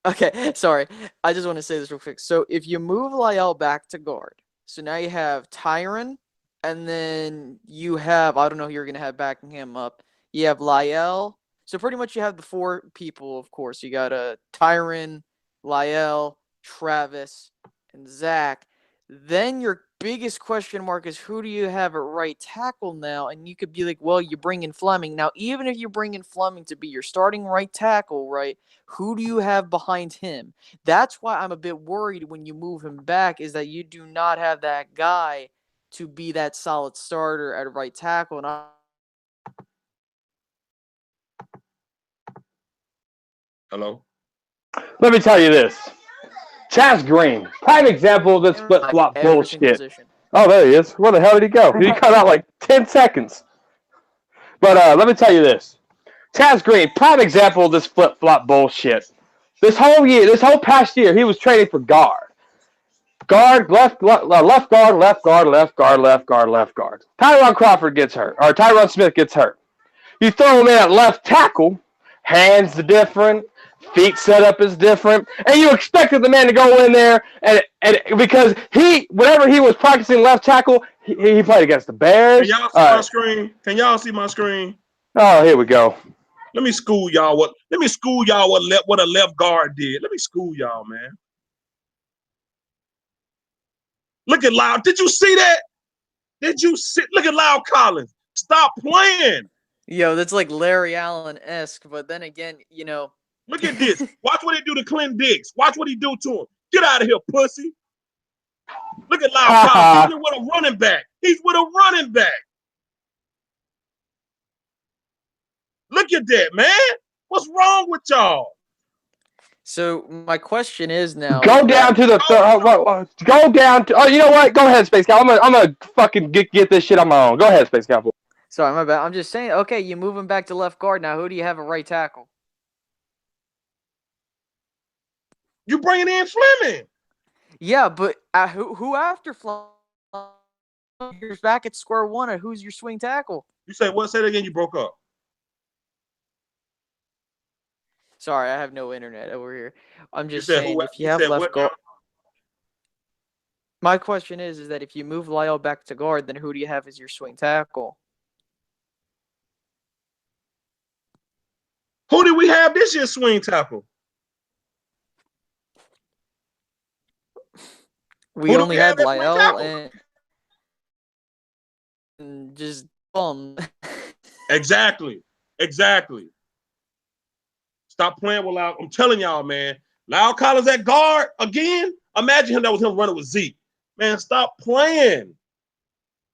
Okay. Sorry. I just want to say this real quick. So if you move Lyle back to guard, so now you have Tyron, and then you have, I don't know who you're going to have backing him up. You have Lyle. So pretty much you have the four people, of course. You got Tyron, Lyle, Travis, and Zach. Then your biggest question mark is who do you have at right tackle now? And you could be like, well, you bring in Fleming. Now, even if you bring in Fleming to be your starting right tackle, right, who do you have behind him? That's why I'm a bit worried when you move him back is that you do not have that guy to be that solid starter at right tackle. And Hello? Let me tell you this. Chaz Green, prime example of this flip-flop bullshit. Oh, there he is. Where the hell did he go? He cut out like 10 seconds. But let me tell you this. Chaz Green, prime example of this flip-flop bullshit. This whole past year, he was training for guard. Guard, left guard, left guard, left guard, left guard, left guard. Tyron Crawford gets hurt, or Tyron Smith gets hurt. You throw him in at left tackle, hands different, feet setup is different, and you expected the man to go in there and because whenever he was practicing left tackle, he played against the Bears. Can y'all see my screen? Can y'all see my screen? Oh, here we go. Let me school y'all what a left guard did. Let me school y'all, man. Look at Lyle. Did you see that? Look at Lyle Collins. Stop playing. Yo, that's like Larry Allen-esque, but then again, Look at this. Watch what he do to Clint Diggs. Watch what he do to him. Get out of here, pussy. Look at Lyle Collins. He's with a running back. He's with a running back. Look at that, man. What's wrong with y'all? So my question is now. Go down to the go down to. Oh, you know what? Go ahead, Space Cowboy. I'm gonna fucking get this shit on my own. Go ahead, Space Cowboy. Sorry, my bad. I'm just saying. Okay, you move him back to left guard now. Who do you have at right tackle? You bringing in Fleming? Yeah, but who after Fleming? You're back at square one. Or who's your swing tackle? You say what? Say that again. You broke up. Sorry, I have no internet over here. I'm just said saying, who- if you you have said left what guard. My question is that if you move Lyle back to guard, then who do you have as your swing tackle? Who did we have this year swing tackle? We Who do only we have had at swing Lyle tackle? and just bum. Exactly. Stop playing with Lyle. I'm telling y'all, man. Lyle Collins at guard again. Imagine him that was him running with Zeke. Man, stop playing.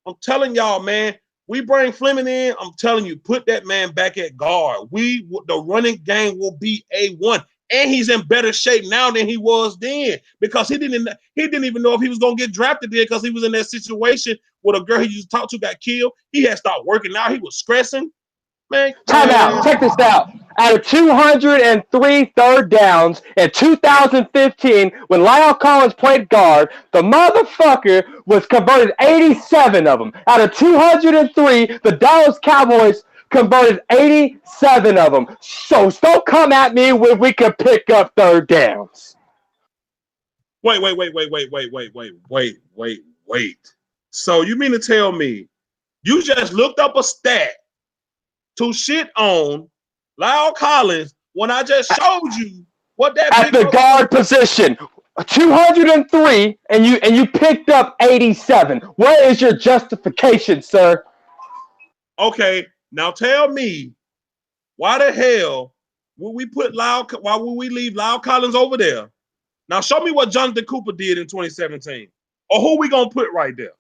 I'm telling y'all, man. We bring Fleming in. I'm telling you, put that man back at guard. The running game will be A1. And he's in better shape now than he was then because he didn't even know if he was gonna get drafted there because he was in that situation where a girl he used to talk to got killed. He had stopped working out. He was stressing. Man, Time out. Check this out. Out of 203 third downs in 2015, when Lyle Collins played guard, the motherfucker was converted 87 of them. Out of 203, the Dallas Cowboys converted 87 of them. So don't come at me when we can pick up third downs. Wait. So you mean to tell me you just looked up a stat to shit on Lyle Collins when I just showed you what that at the guard position? 203 and you picked up 87. What is your justification, sir? Okay, now tell me why the hell would we leave Lyle Collins over there? Now show me what Jonathan Cooper did in 2017. Or who we gonna put right there?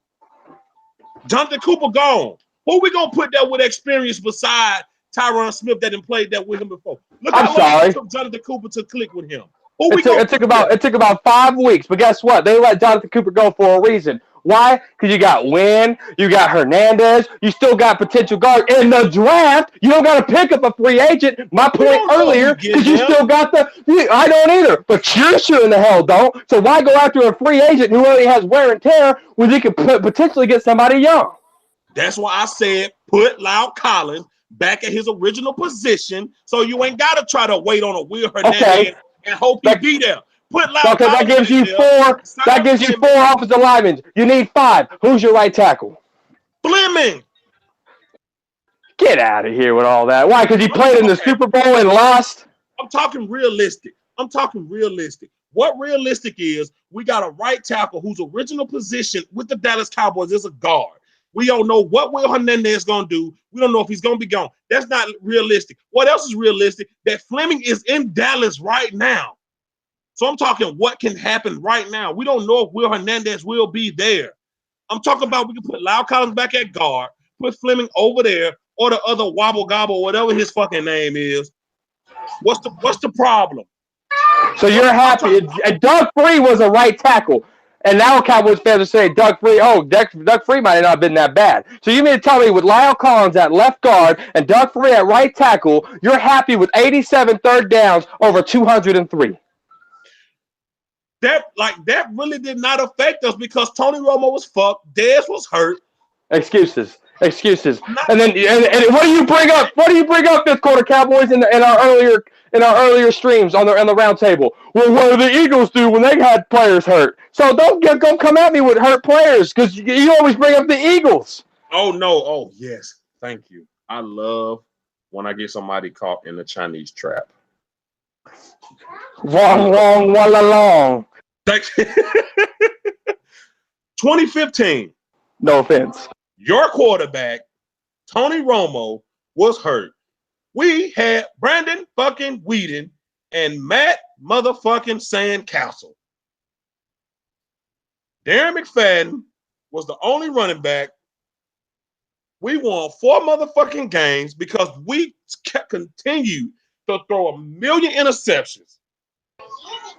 Jonathan Cooper gone. Who we gonna put there with experience beside Tyron Smith that didn't play that with him before? Look how long it took Jonathan Cooper to click with him. It took about 5 weeks, but guess what? They let Jonathan Cooper go for a reason. Why? Because you got Wynn, you got Hernandez, you still got potential guard. In the draft, you don't got to pick up a free agent. My point earlier, because you still got I don't either, but you sure in the hell don't. So why go after a free agent who already has wear and tear when you could potentially get somebody young? That's why I said put Lyle Collins back at his original position so you ain't got to try to wait on a Will Hernandez and hope he be there. Put Lyle Collins that gives you four. That gives you 4 offensive linemen. You need 5. Who's your right tackle? Fleming. Get out of here with all that. Why? Because he played in the Super Bowl and lost? I'm talking realistic. What realistic is, we got a right tackle whose original position with the Dallas Cowboys is a guard. We don't know what Will Hernandez is going to do. We don't know if he's going to be gone. That's not realistic. What else is realistic? That Fleming is in Dallas right now. So I'm talking what can happen right now. We don't know if Will Hernandez will be there. I'm talking about we can put Lyle Collins back at guard, put Fleming over there, or the other wobble gobble, whatever his fucking name is. What's the problem? So you're happy. Doug Free was a right tackle. And now Cowboys fans are saying Doug Free might have not been that bad. So you mean to tell me with Lyle Collins at left guard and Doug Free at right tackle, you're happy with 87 third downs over 203? That really did not affect us because Tony Romo was fucked. Dez was hurt. Excuses. And then what do you bring up? Fifth quarter Cowboys in our earlier streams on the round table? Well, what do the Eagles do when they had players hurt? So don't come at me with hurt players because you always bring up the Eagles. Oh no! Oh yes, thank you. I love when I get somebody caught in the Chinese trap. Wrong, long. 2015. No offense. Your quarterback, Tony Romo, was hurt. We had Brandon fucking Whedon and Matt motherfucking Sandcastle. Darren McFadden was the only running back. We won 4 motherfucking games because we continued to throw a million interceptions.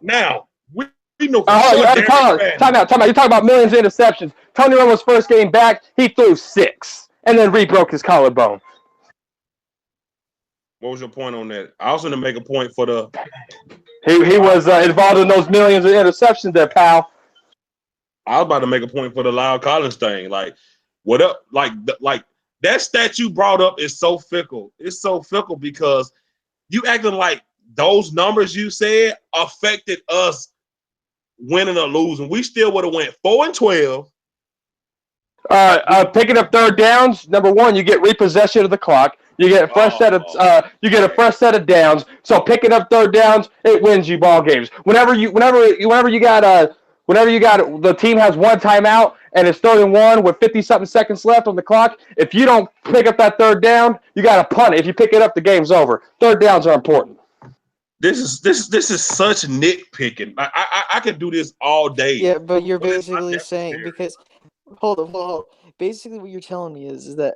Now, we know for Oh, sure Derek time out. You're talking about millions of interceptions. Tony Romo's first game back, he threw 6 and then re-broke his collarbone. What was your point on that? I was going to make a point for the. He was involved in those millions of interceptions there, pal. I was about to make a point for the Lyle Collins thing. Like, what up? Like that stat you brought up is so fickle. It's so fickle because you acting like those numbers you said affected us winning or losing. We still would have went 4-12. Picking up third downs. Number one, you get repossession of the clock. You get a fresh set of downs. So picking up third downs, it wins you ball games. Whenever you got the team has one timeout and it's 3rd and 1 with 50-something seconds left on the clock. If you don't pick up that third down, you got to punt it. If you pick it up, the game's over. Third downs are important. This is such nitpicking. I could do this all day. Yeah, but you're basically saying because hold on. Basically, what you're telling me is that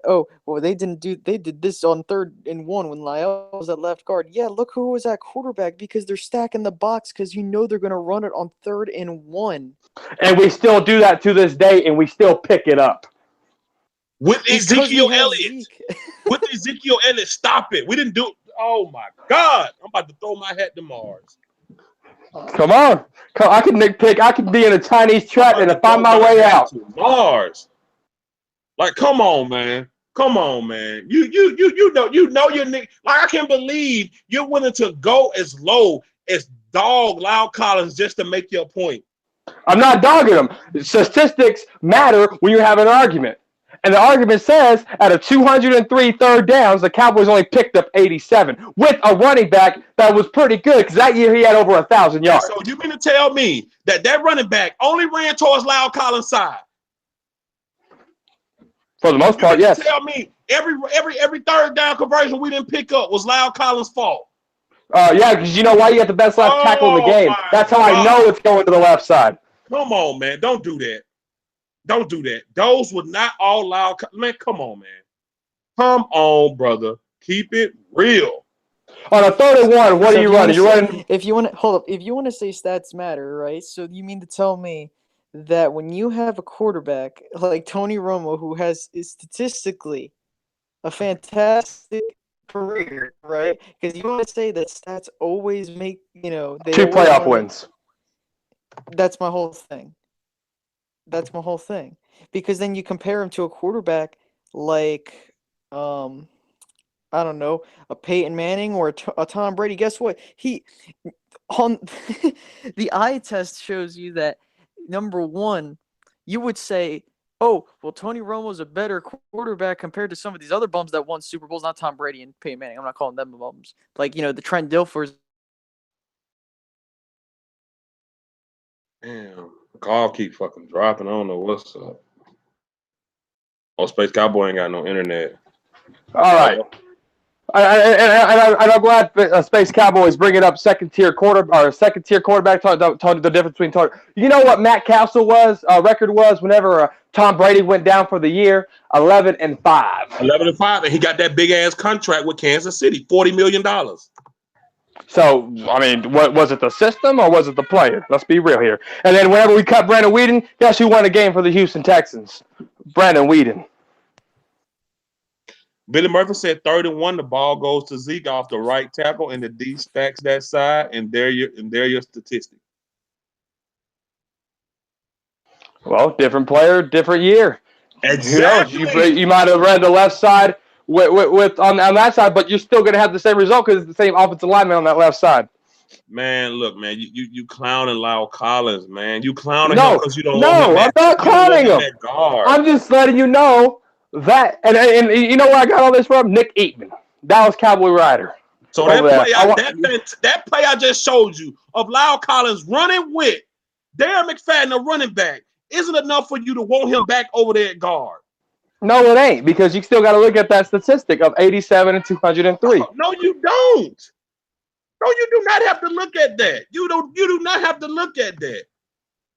they did this on 3rd and 1 when Lyle was at left guard. Yeah, look who was at quarterback because they're stacking the box because they're gonna run it on 3rd and 1. And we still do that to this day, and we still pick it up. With Ezekiel Elliott. With Ezekiel Elliott, stop it. We didn't do it. Oh my God. I'm about to throw my hat to Mars. Come on. I can nitpick. I can be in a Chinese trap and find my way out. Mars. Like, come on, man. Come on, man. You know your nigga. Like, I can't believe you're willing to go as low as dog Lyle Collins just to make your point. I'm not dogging him. Statistics matter when you're having an argument. And the argument says out of 203 third downs, the Cowboys only picked up 87 with a running back that was pretty good because that year he had over 1,000 yards. So you mean to tell me that running back only ran towards Lyle Collins' side? For the most part, yes. Tell me every third down conversion we didn't pick up was Lyle Collins' fault. Yeah, because you know why? You got the best left tackle in the game. That's how I know it's going to the left side. Come on, man. Don't do that. Don't do that. Those would not all Lyle. Man, come on, man. Come on, brother. Keep it real. On a 3rd and 1, what are you running? You're running. If you want to say stats matter, right? So you mean to tell me that when you have a quarterback like Tony Romo, who is statistically a fantastic career, right? Because you want to say that stats always make, 2 playoff wins. That's my whole thing. Because then you compare him to a quarterback like, I don't know, a Peyton Manning or a Tom Brady. Guess what? On the eye test shows you that, number one, you would say, oh, well, Tony Romo's a better quarterback compared to some of these other bums that won Super Bowls, not Tom Brady and Peyton Manning. I'm not calling them bums. Like, the Trent Dilfers. Damn, call keep fucking dropping. I don't know what's up. Oh, SpaceCowboy ain't got no internet. All right. I'm glad SpaceCowboy is bringing up second-tier quarterback. The difference between Tony. You know what Matt Castle record was whenever Tom Brady went down for the year? 11-5. 11-5, and he got that big ass contract with Kansas City, $40 million. So, I mean, what was it, the system or was it the player? Let's be real here. And then whenever we cut Brandon Weeden, guess who won a game for the Houston Texans? Brandon Weeden. Billy Murphy said 3rd and 1, the ball goes to Zeke off the right tackle, and the D stacks that side, and there your statistic. Well, different player, different year. Exactly. Who knows? You might have read the left side with on that side, but you're still going to have the same result because it's the same offensive lineman on that left side. Man, look, man, you clowning Lyle Collins, man. You clowning him because you don't want him. No, I'm not clowning him. I'm just letting you know that, and you know where I got all this from? Nick Eatman, Dallas Cowboy writer. So that play I just showed you of Lyle Collins running with Darren McFadden, a running back, isn't enough for you to want him back over there at guard. No, it ain't, because you still got to look at that statistic of 87 and 203. No, you don't. No, you do not have to look at that. You do not have to look at that.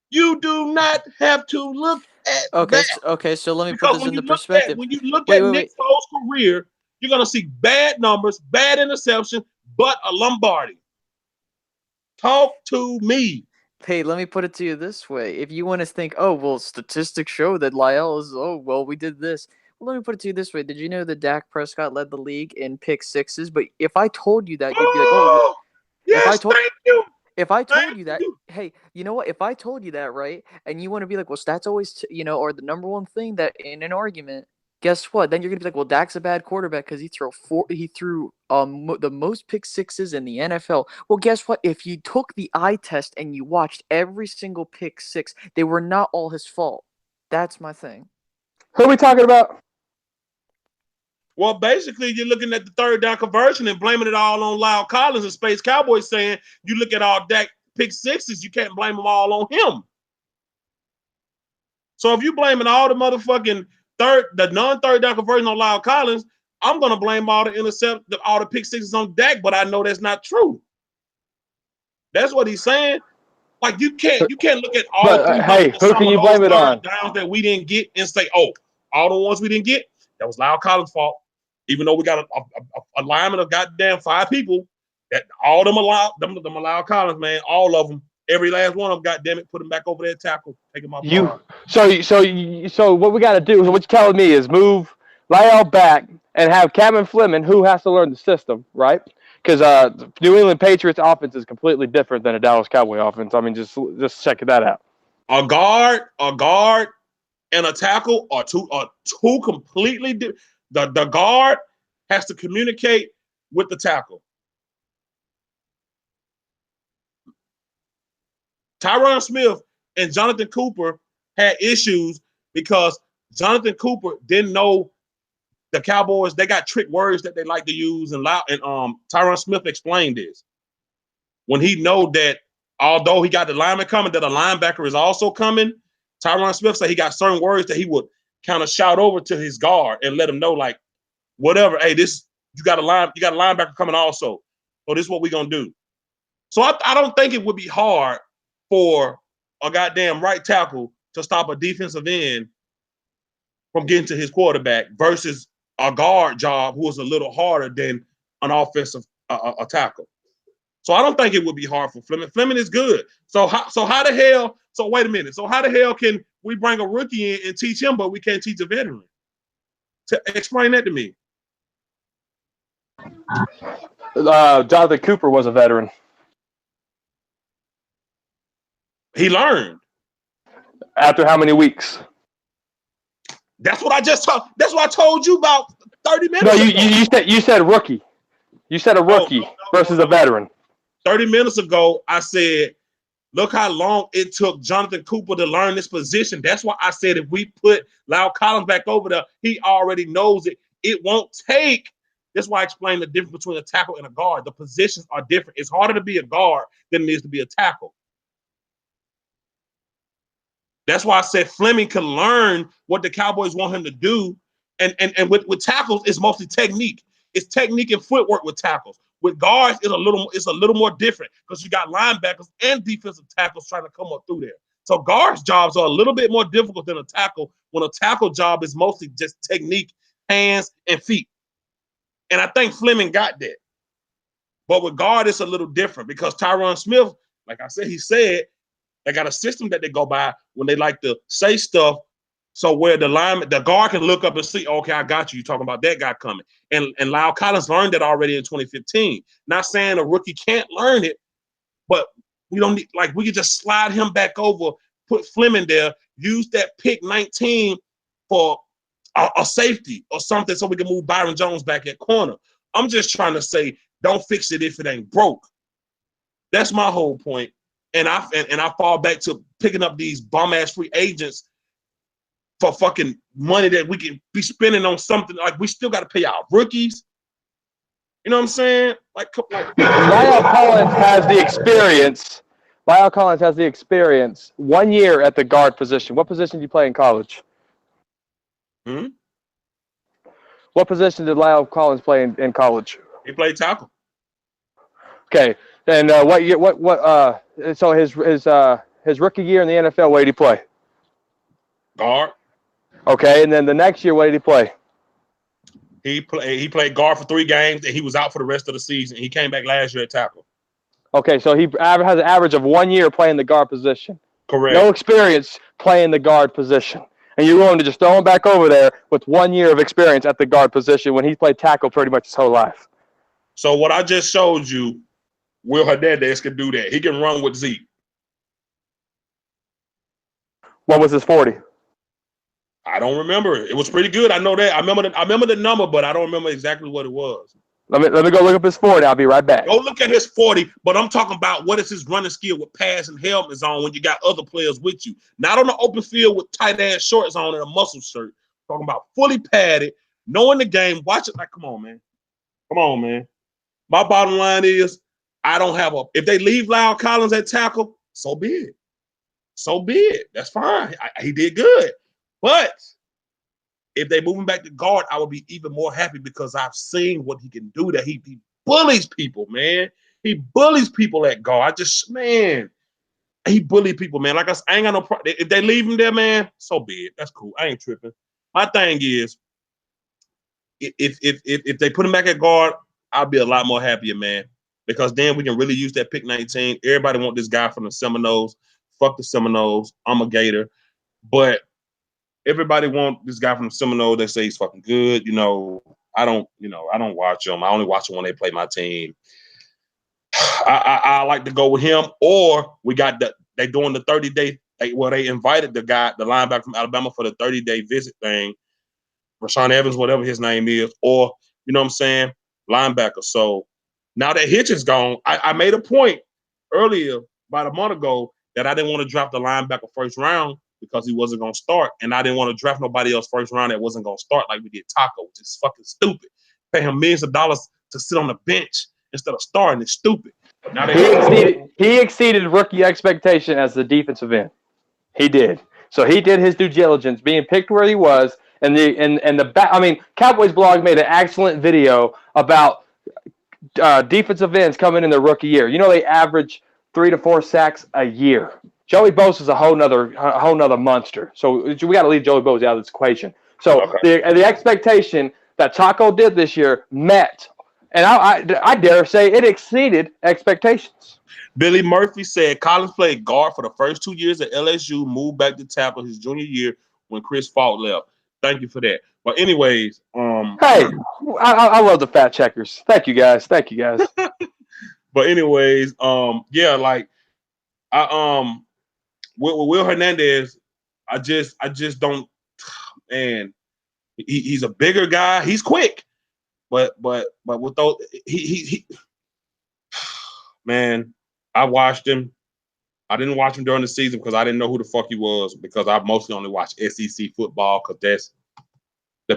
You do not have to look at that. Okay, so let me put this into perspective. When you look at Nick Foles' career, you're going to see bad numbers, bad interception, but a Lombardi. Talk to me. Hey, let me put it to you this way. If you want to think, oh, well, statistics show that Lyle is, oh, well, we did this. Well, let me put it to you this way. Did you know that Dak Prescott led the league in pick sixes? But if I told you that, you'd be like, oh, Oh, if I yes, told thank you. if I told Thank you that, you. hey, you know what? If I told you that, right, and you want to be like, well, stats always, are the number one thing that in an argument. Guess what? Then you're gonna be like, well, Dak's a bad quarterback because he threw the most pick sixes in the NFL. Well, guess what? If you took the eye test and you watched every single pick six, they were not all his fault. That's my thing. Who are we talking about? Well, basically, you're looking at the third down conversion and blaming it all on Lyle Collins and Space Cowboys saying you look at all Dak pick sixes, you can't blame them all on him. So if you blaming all the motherfucking the non-third down conversion on Lyle Collins, I'm gonna blame all the pick sixes on Dak, but I know that's not true. That's what he's saying. Like you can't look at all But, 300 hey, who can you blame it on? downs that we didn't get and say, oh, all the ones we didn't get, that was Lyle Collins' fault. Even though we got a lineman of goddamn 5 people, that all them allow Collins, man, all of them, every last one of them, goddamn it, put him back over there, tackle, take him off. So what we got to do? What you're telling me is move Lyle back and have Cameron Fleming, who has to learn the system, right? Because New England Patriots offense is completely different than a Dallas Cowboy offense. I mean, just check that out. A guard, and a tackle are two completely different. The guard has to communicate with the tackle. Tyron Smith and Jonathan Cooper had issues because Jonathan Cooper didn't know the Cowboys. They got trick words that they like to use, and Tyron Smith explained this when he know that although he got the lineman coming, that a linebacker is also coming. Tyron Smith said he got certain words that he would kind of shout over to his guard and let him know, like, whatever. Hey, you got a linebacker coming also. So this is what we're gonna do. So I don't think it would be hard for a goddamn right tackle to stop a defensive end from getting to his quarterback versus a guard job who is a little harder than an offensive a tackle. So I don't think it would be hard for Fleming. Fleming is good. So how the hell? So wait a minute. So how the hell can we bring a rookie in and teach him, but we can't teach a veteran? Explain that to me. Jonathan Cooper was a veteran. He learned. After how many weeks? That's what I just told. That's what I told you about 30 minutes ago. No, you said rookie. You said a rookie versus a veteran. 30 minutes ago, I said, look how long it took Jonathan Cooper to learn this position. That's why I said if we put Lyle Collins back over there, he already knows it. It won't take. That's why I explained the difference between a tackle and a guard. The positions are different. It's harder to be a guard than it is to be a tackle. That's why I said Fleming can learn what the Cowboys want him to do. And with tackles, it's mostly technique. It's technique and footwork with tackles. With guards, it's a little more different because you got linebackers and defensive tackles trying to come up through there. So guards' jobs are a little bit more difficult than a tackle when a tackle job is mostly just technique, hands, and feet. And I think Fleming got that. But with guard, it's a little different because Tyron Smith, like I said, he said, they got a system that they go by when they like to say stuff. So where the guard can look up and see, okay, I got you. You're talking about that guy coming. And Lyle Collins learned that already in 2015. Not saying a rookie can't learn it, but we don't need, like, we could just slide him back over, put Fleming there, use that pick 19 for a safety or something so we can move Byron Jones back at corner. I'm just trying to say, don't fix it if it ain't broke. That's my whole point. And I fall back to picking up these bum-ass free agents for fucking money that we can be spending on something. Like, we still got to pay our rookies. You know what I'm saying? Lyle Collins has the experience. Lyle Collins has the experience. 1 year at the guard position. What position did you play in college? What position did Lyle Collins play in college? He played tackle. Okay. And what year? So his rookie year in the NFL, where did he play? Guard. Okay, and then the next year, what did he play? He played guard for 3 games, and he was out for the rest of the season. He came back last year at tackle. Okay, so he has an average of 1 year playing the guard position. Correct. No experience playing the guard position. And you're willing to just throw him back over there with 1 year of experience at the guard position when he played tackle pretty much his whole life. So what I just showed you, Will Hernandez can do that. He can run with Zeke. What was his 40? I don't remember it. It was pretty good. I know that. I remember the number, but I don't remember exactly what it was. Let me go look up his 40. I'll be right back. Go look at his 40, but I'm talking about what is his running skill with pads and helmets on when you got other players with you. Not on the open field with tight ass shorts on and a muscle shirt. Talking about fully padded, knowing the game. Watch it. Like, come on, man. Come on, man. My bottom line is I don't have a. If they leave Lyle Collins at tackle, so be it. So be it. That's fine. He did good. But if they move him back to guard, I would be even more happy because I've seen what he can do. That he bullies people, man. He bullies people at guard. He bullied people, man. Like I ain't got no problem. If they leave him there, man, so be it. That's cool. I ain't tripping. My thing is, if they put him back at guard, I'll be a lot more happier, man. Because then we can really use that pick 19. Everybody want this guy from the Seminoles. Fuck the Seminoles. I'm a Gator. But everybody want this guy from the Seminoles that say he's fucking good. I don't watch him. I only watch him when they play my team. I like to go with him. Or we got they doing the 30-day. They invited the linebacker from Alabama for the 30-day visit thing. Rashawn Evans, whatever his name is, or you know what I'm saying, linebacker. So now that Hitch is gone, I made a point earlier about a month ago that I didn't want to draft the linebacker first round because he wasn't going to start, and I didn't want to draft nobody else first round that wasn't going to start like we did Taco, which is fucking stupid. Pay him millions of dollars to sit on the bench instead of starting. It's stupid. Now he exceeded rookie expectation as the defensive end. He did. So he did his due diligence, being picked where he was. Cowboys blog made an excellent video about defensive ends coming in their rookie year. They average 3 to 4 sacks a year. Joey Bosa is a whole nother monster. So we got to leave Joey Bosa out of this equation. So okay. the expectation that Taco did this year met, and I dare say it exceeded expectations. Billy Murphy said Collins played guard for the first 2 years at LSU, moved back to tackle his junior year when Chris Falk left. Thank you for that. But anyways, hey, I love the fact checkers. Thank you guys. But anyways, with Will Hernandez, I just don't, man. He's a bigger guy. He's quick, but with those, he man, I watched him. I didn't watch him during the season because I didn't know who the fuck he was, because I mostly only watch SEC football because that's the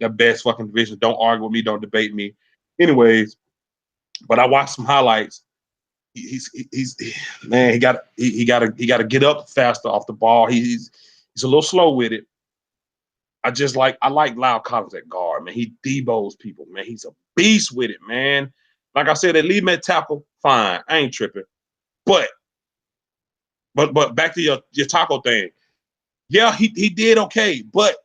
best fucking division. Don't argue with me. Don't debate me. Anyways, but I watched some highlights. He's man. He got to get up faster off the ball. He's a little slow with it. I like Lyle Collins at guard, man. He debos people, man. He's a beast with it, man. Like I said, they leave him at tackle, fine. I ain't tripping. But back to your Taco thing. Yeah, he did okay, but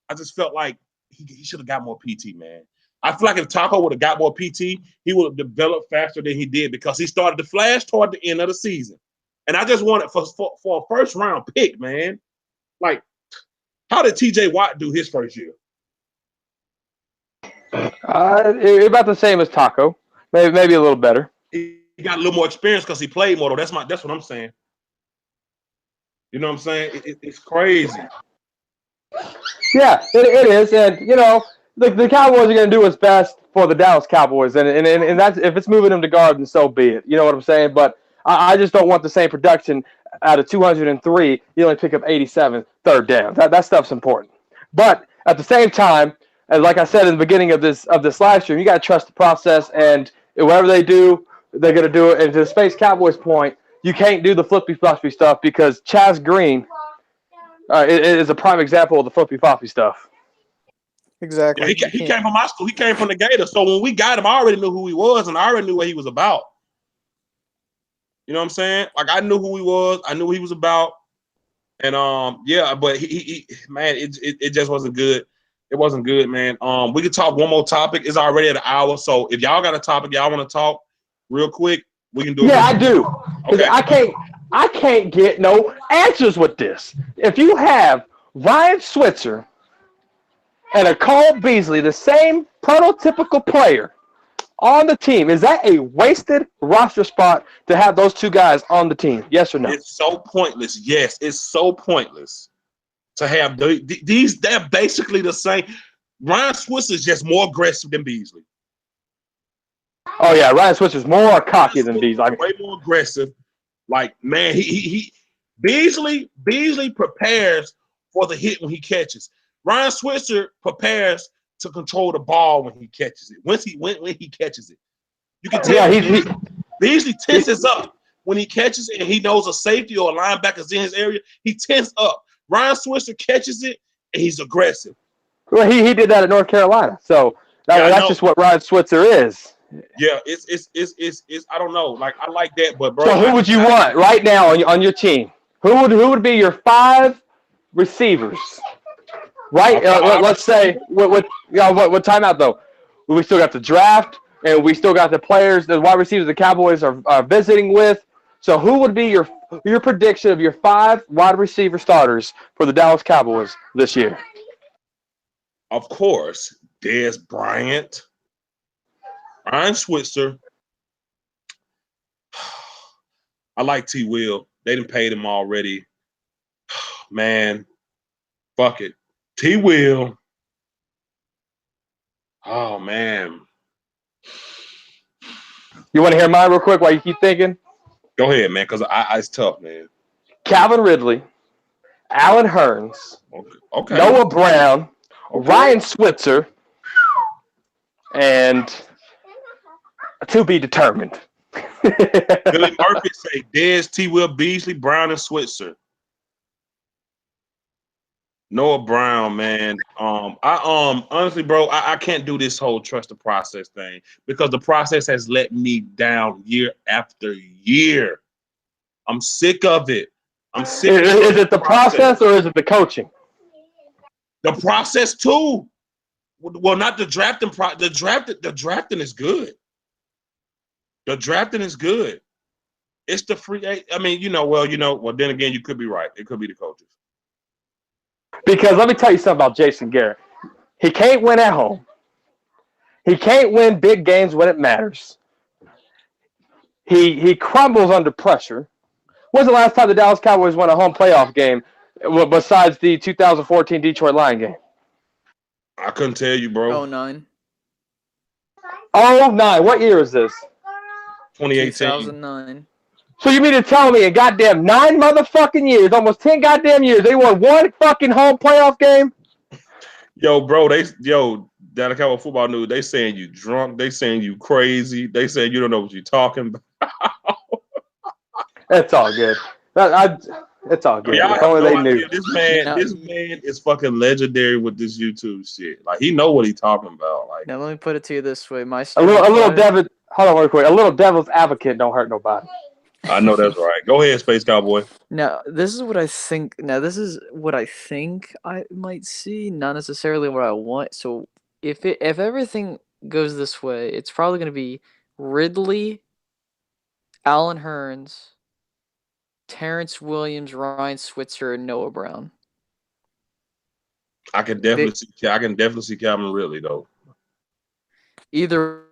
I just felt like he should have got more PT, man. I feel like if Taco would have got more PT, he would have developed faster than he did, because he started to flash toward the end of the season. And I just wanted for a first round pick, man. Like, how did TJ Watt do his first year? About the same as Taco, maybe a little better. He got a little more experience because he played more, though. That's what I'm saying. You know what I'm saying? It's crazy. Yeah, it is, and the Cowboys are going to do what's best for the Dallas Cowboys, and that's, if it's moving them to guard, then so be it. You know what I'm saying? But I just don't want the same production out of 203. You only pick up 87 third down. That stuff's important. But at the same time, and like I said in the beginning of this live stream, you got to trust the process, and whatever they do, they're going to do it. And to the Space Cowboys point, you can't do the flippy-floppy stuff, because Chaz Green is a prime example of the flippy-floppy stuff. Exactly. Yeah, he came from my school. He came from the Gators. So when we got him, I already knew who he was, and I already knew what he was about. You know what I'm saying? Like, I knew who he was. I knew what he was about. And but he man, it just wasn't good. It wasn't good, man. We could talk one more topic. It's already at an hour. So if y'all got a topic y'all want to talk real quick, We can do it. Yeah, I do. 'Cause Okay. I can't get no answers with this. If you have Ryan Switzer and a Cole Beasley, the same prototypical player on the team, is that a wasted roster spot to have those two guys on the team? Yes or no? It's so pointless. Yes, it's so pointless to have these. They're basically the same. Ryan Switzer is just more aggressive than Beasley. Oh yeah, Ryan Switzer's more cocky than Beasley Beasley. way more aggressive. Like, man, he Beasley prepares for the hit when he catches. Ryan Switzer prepares to control the ball when he catches it. When he catches it, you can tell. Yeah, Beasley tenses up when he catches it, and he knows a safety or a linebacker is in his area. He tenses up. Ryan Switzer catches it, and he's aggressive. well, he did that at North Carolina, so that's just what Ryan Switzer is. Yeah, it's I don't know. Like, I like that, but bro. So who would you want right now on your team? Who would be your 5 receivers? Right. Let's say what timeout though? We still got the draft, and we still got the players, the wide receivers the Cowboys are visiting with. So who would be your prediction of your 5 wide receiver starters for the Dallas Cowboys this year? Of course, Dez Bryant, Ryan Switzer. I like T. Will. They done paid him already. Man, fuck it. T. Will. Oh, man. You want to hear mine real quick while you keep thinking? Go ahead, man, because it's tough, man. Calvin Ridley, Allen Hurns, Okay. Noah Brown, Okay. Ryan Switzer, and to be determined. Billy Murphy say Dez, T. Will, Beasley, Brown, and Switzer. Noah Brown, man. I honestly, bro, I can't do this whole trust the process thing because the process has let me down year after year. I'm sick of it. I'm sick of Is it the process or is it the coaching? The process too. Well, not the drafting. The drafting is good. The drafting is good. It's the free. I mean, well, then again, you could be right. It could be the coaches. Because let me tell you something about Jason Garrett. He can't win at home. He can't win big games when it matters. He crumbles under pressure. When's the last time the Dallas Cowboys won a home playoff game besides the 2014 Detroit Lions game? I couldn't tell you, bro. 09. 09. What year is this? 2018. 2009. So you mean to tell me in goddamn 9 motherfucking years, almost 10 goddamn years, they won one fucking home playoff game? Yo, bro, Dallas Cowboy football news, they saying you drunk, they saying you crazy, they saying you don't know what you're talking about. It's all good. It's all good. I mean, if only they knew. This man is fucking legendary with this YouTube shit. Like, he know what he's talking about. Like, Now let me put it to you this way: a little Devin. Hold on real quick. A little devil's advocate don't hurt nobody. I know that's right. Go ahead, Space Cowboy. Now this is what I think. Now this is what I think I might see, not necessarily what I want. So if everything goes this way, it's probably going to be Ridley, Allen Hurns, Terrence Williams, Ryan Switzer, and Noah Brown. I can definitely see Calvin Ridley though. Either.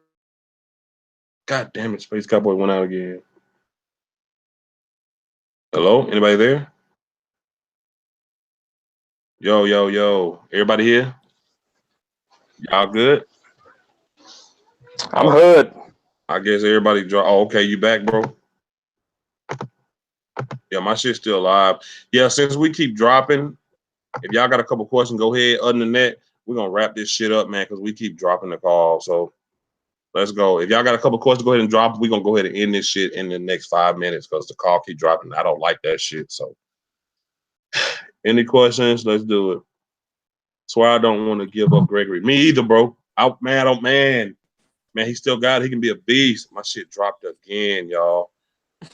God damn it, Space Cowboy went out again. Hello? Anybody there? Yo. Everybody here? Y'all good? I'm hood. I guess everybody Oh, okay, you back, bro? Yeah, my shit's still live. Yeah, since we keep dropping, if y'all got a couple questions, go ahead. Other than that, we're going to wrap this shit up, man, because we keep dropping the call. So let's go. If y'all got a couple questions, go ahead and drop. We're going to go ahead and end this shit in the next 5 minutes because the call keep dropping. I don't like that shit. So any questions? Let's do it. Swear I don't want to give up Gregory. Me either, bro. Man, he still got it. He can be a beast. My shit dropped again, y'all.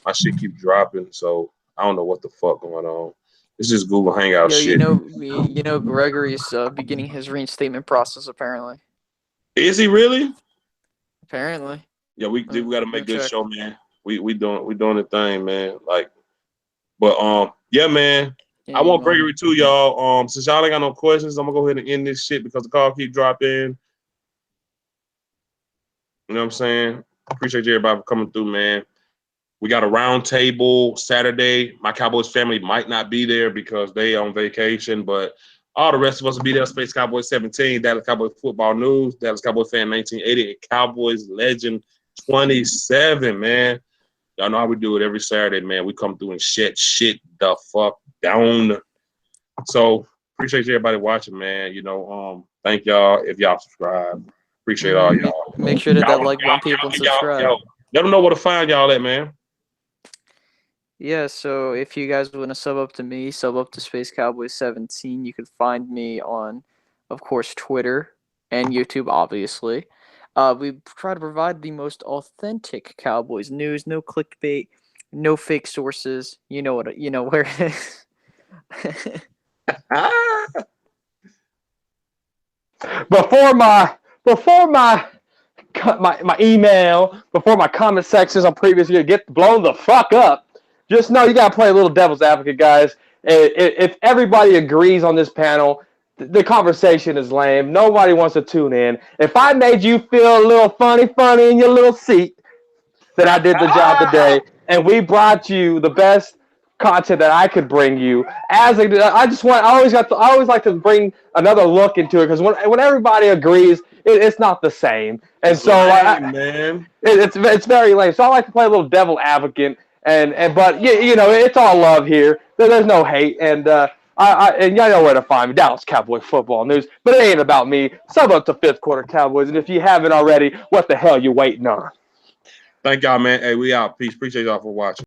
My shit keep dropping, so I don't know what the fuck going on. It's just Google Hangout shit. You know, Gregory's beginning his reinstatement process. Apparently. Is he really? Apparently. Yeah, we got to make this show, man. we doing the thing, man. Like, but yeah, man. Yeah, I you want know. Gregory too, y'all. Since y'all ain't got no questions, I'm gonna go ahead and end this shit because the call keep dropping. You know what I'm saying? Appreciate everybody for coming through, man. We got a round table Saturday. My Cowboys family might not be there because they on vacation, but all the rest of us will be there. SpaceCowboy17, Dallas Cowboy Football News, Dallas Cowboy Fan 1980, and Cowboys Legend 27, man. Y'all know how we do it every Saturday, man. We come through and shut shit the fuck down. So appreciate everybody watching, man. You know, thank y'all if y'all subscribe. Appreciate all y'all. Make sure to hit that like button, people, and subscribe. Let them know where to find y'all at, man. Yeah, so if you guys want to sub up to me, sub up to SpaceCowboy17. You can find me on, of course, Twitter and YouTube, obviously. We try to provide the most authentic Cowboys news, no clickbait, no fake sources. You know what? You know where it is. Before my email, before my comment sections on previous year get blown the fuck up, just know you gotta play a little devil's advocate, guys. If everybody agrees on this panel, the conversation is lame. Nobody wants to tune in. If I made you feel a little funny in your little seat, then I did the job today, and we brought you the best content that I could bring you. I always like to bring another look into it because when everybody agrees, it's not the same, and It's so lame, man. it's very lame. So I like to play a little devil advocate, but you know it's all love here. There's no hate, and and y'all know where to find me. Dallas Cowboy Football News, but it ain't about me. Sub up to Fifth Quarter Cowboys, and if you haven't already, what the hell you waiting on? Thank y'all, man. Hey, we out. Peace. Appreciate y'all for watching.